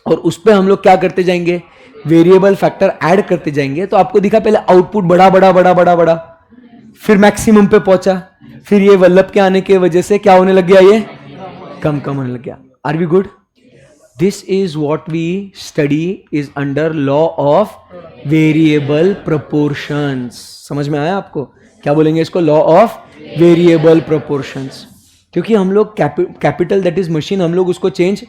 और उस पर हम लोग क्या करते जाएंगे, वेरिएबल फैक्टर ऐड करते जाएंगे। तो आपको दिखा पहले आउटपुट बड़ा बड़ा बड़ा बड़ा बड़ा, फिर मैक्सिमम पे पहुंचा, फिर ये वल्लभ के आने की वजह से क्या होने लग गया, ये कम कम होने लग गया। Are we good? This is what we study is under law of variable proportions. समझ में आया आपको? क्या बोलेंगे इसको, लॉ ऑफ वेरिएबल प्रोपोर्शंस। क्योंकि हम लोग कैपिटल दैट इज मशीन, हम लोग उसको चेंज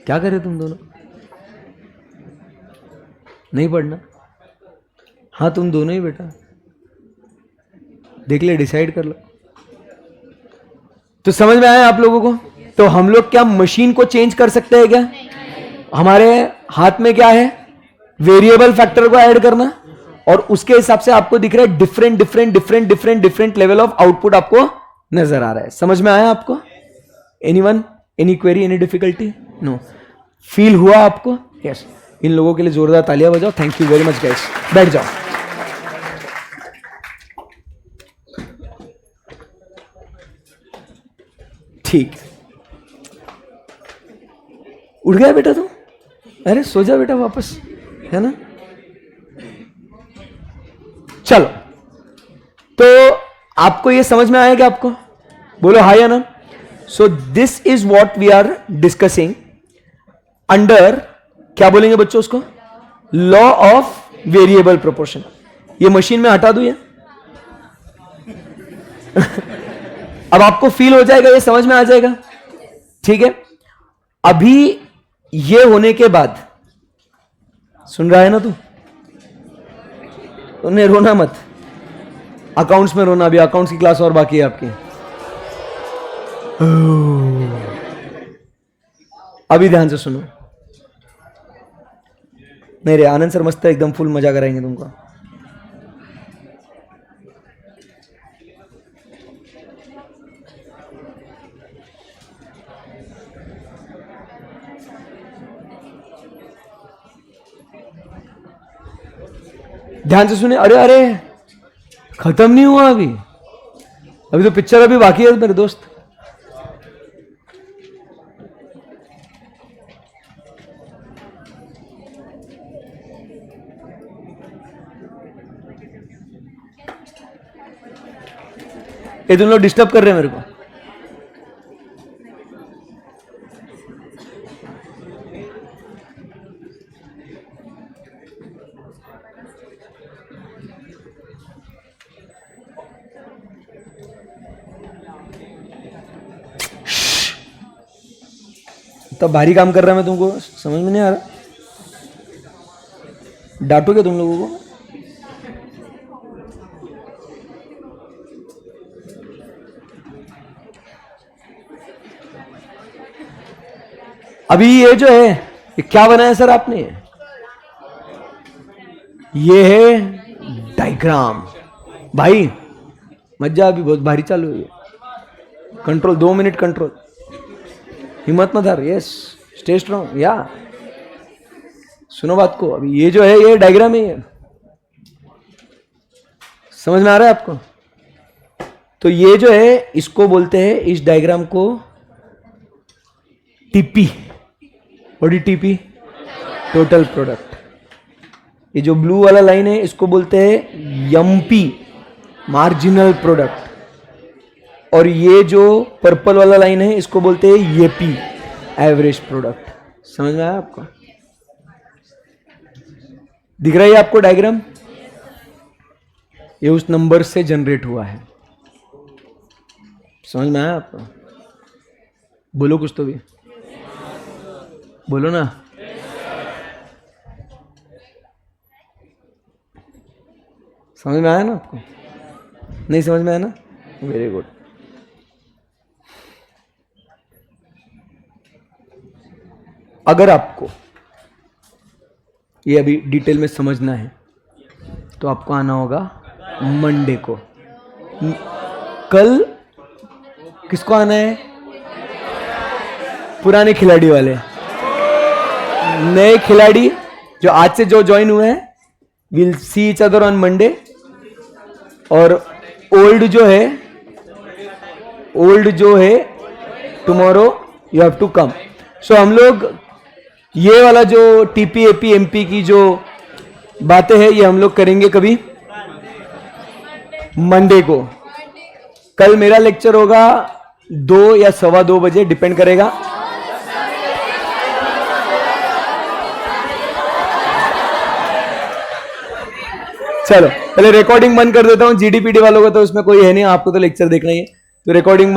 क्या करे तुम दोनों, नहीं पढ़ना? हाँ तुम दोनों ही बेटा देख ले, डिसाइड कर लो। तो समझ में आया आप लोगों को? तो हम लोग क्या मशीन को चेंज कर सकते हैं क्या? हमारे हाथ में क्या है, वेरिएबल फैक्टर को ऐड करना, और उसके हिसाब से आपको दिख रहा है different different different different different level of output आपको नजर आ रहा है। समझ में आया आपको? Anyone, any query, any difficulty? No. Feel हुआ आपको? यस। इन लोगों के लिए जोरदार तालियां बजाओ। Thank you very much guys. बैठ जाओ। ठीक, उठ गया बेटा तू? अरे सो जा बेटा वापस, है ना? चलो, तो आपको ये समझ में आएगा? आपको बोलो हाँ या ना? So this is what we are discussing under, क्या बोलेंगे बच्चों उसको? Law of variable proportion. ये मशीन में हटा दूं ये? अब आपको फील हो जाएगा, ये समझ में आ जाएगा, ठीक है? अभी ये होने के बाद, सुन रहा है ना तू? उन्हें रोना मत, अकाउंट्स में रोना, अभी अकाउंट्स की क्लास और बाकी है आपकी। अभी ध्यान से सुनो। नहीं रे आनंद सर मस्त है, एकदम फुल मजा कराएंगे तुमको। ध्यान से सुने। अरे अरे खत्म नहीं हुआ अभी, अभी तो पिक्चर अभी बाकी है मेरे दोस्त। ये तुम लोग डिस्टर्ब कर रहे हैं मेरे को। तब भारी काम कर रहा है, मैं तुमको समझ में नहीं आ रहा? डांटोगे तुम लोगों को? अभी ये जो है, ये क्या बनाया सर आपने? ये है डायग्राम। भाई मत जा, अभी बहुत भारी चालू है। कंट्रोल, 2 मिनट कंट्रोल, हिम्मत मत हार। Yes, stay strong. या सुनो बात को, अभी ये जो है ये डायग्राम है, ये समझ में आ रहा है आपको? तो ये जो है इसको बोलते हैं, इस डायग्राम को TP. What is TP? Total product. ये जो ब्लू वाला लाइन है इसको बोलते हैं एमपी, मार्जिनल प्रोडक्ट। और ये जो पर्पल वाला लाइन है इसको बोलते हैं एपी, एवरेज प्रोडक्ट। समझ में आया आपको? दिख रहा है आपको डायग्राम? ये उस नंबर से जनरेट हुआ है। समझ में आया आपको? बोलो कुछ तो भी बोलो ना। समझ में आया ना आपको? नहीं समझ में आया ना? Very good. अगर आपको ये अभी डिटेल में समझना है तो आपको आना होगा मंडे को। कल किसको आना है? पुराने खिलाड़ी वाले। नए खिलाड़ी जो आज से जो ज्वाइन हुए हैं, will see each other on Monday. और ओल्ड जो है tomorrow you have to come. So हम लोग ये वाला जो टीपी एपी एमपी की जो बातें हैं ये हम लोग करेंगे कभी मंडे को। कल मेरा लेक्चर होगा 2 या 2:15 बजे, डिपेंड करेगा। चलो पहले रिकॉर्डिंग बंद कर देता हूं। जीडीपीडी वालों को तो उसमें कोई है नहीं, आपको तो लेक्चर देखना ही है, तो रिकॉर्डिंग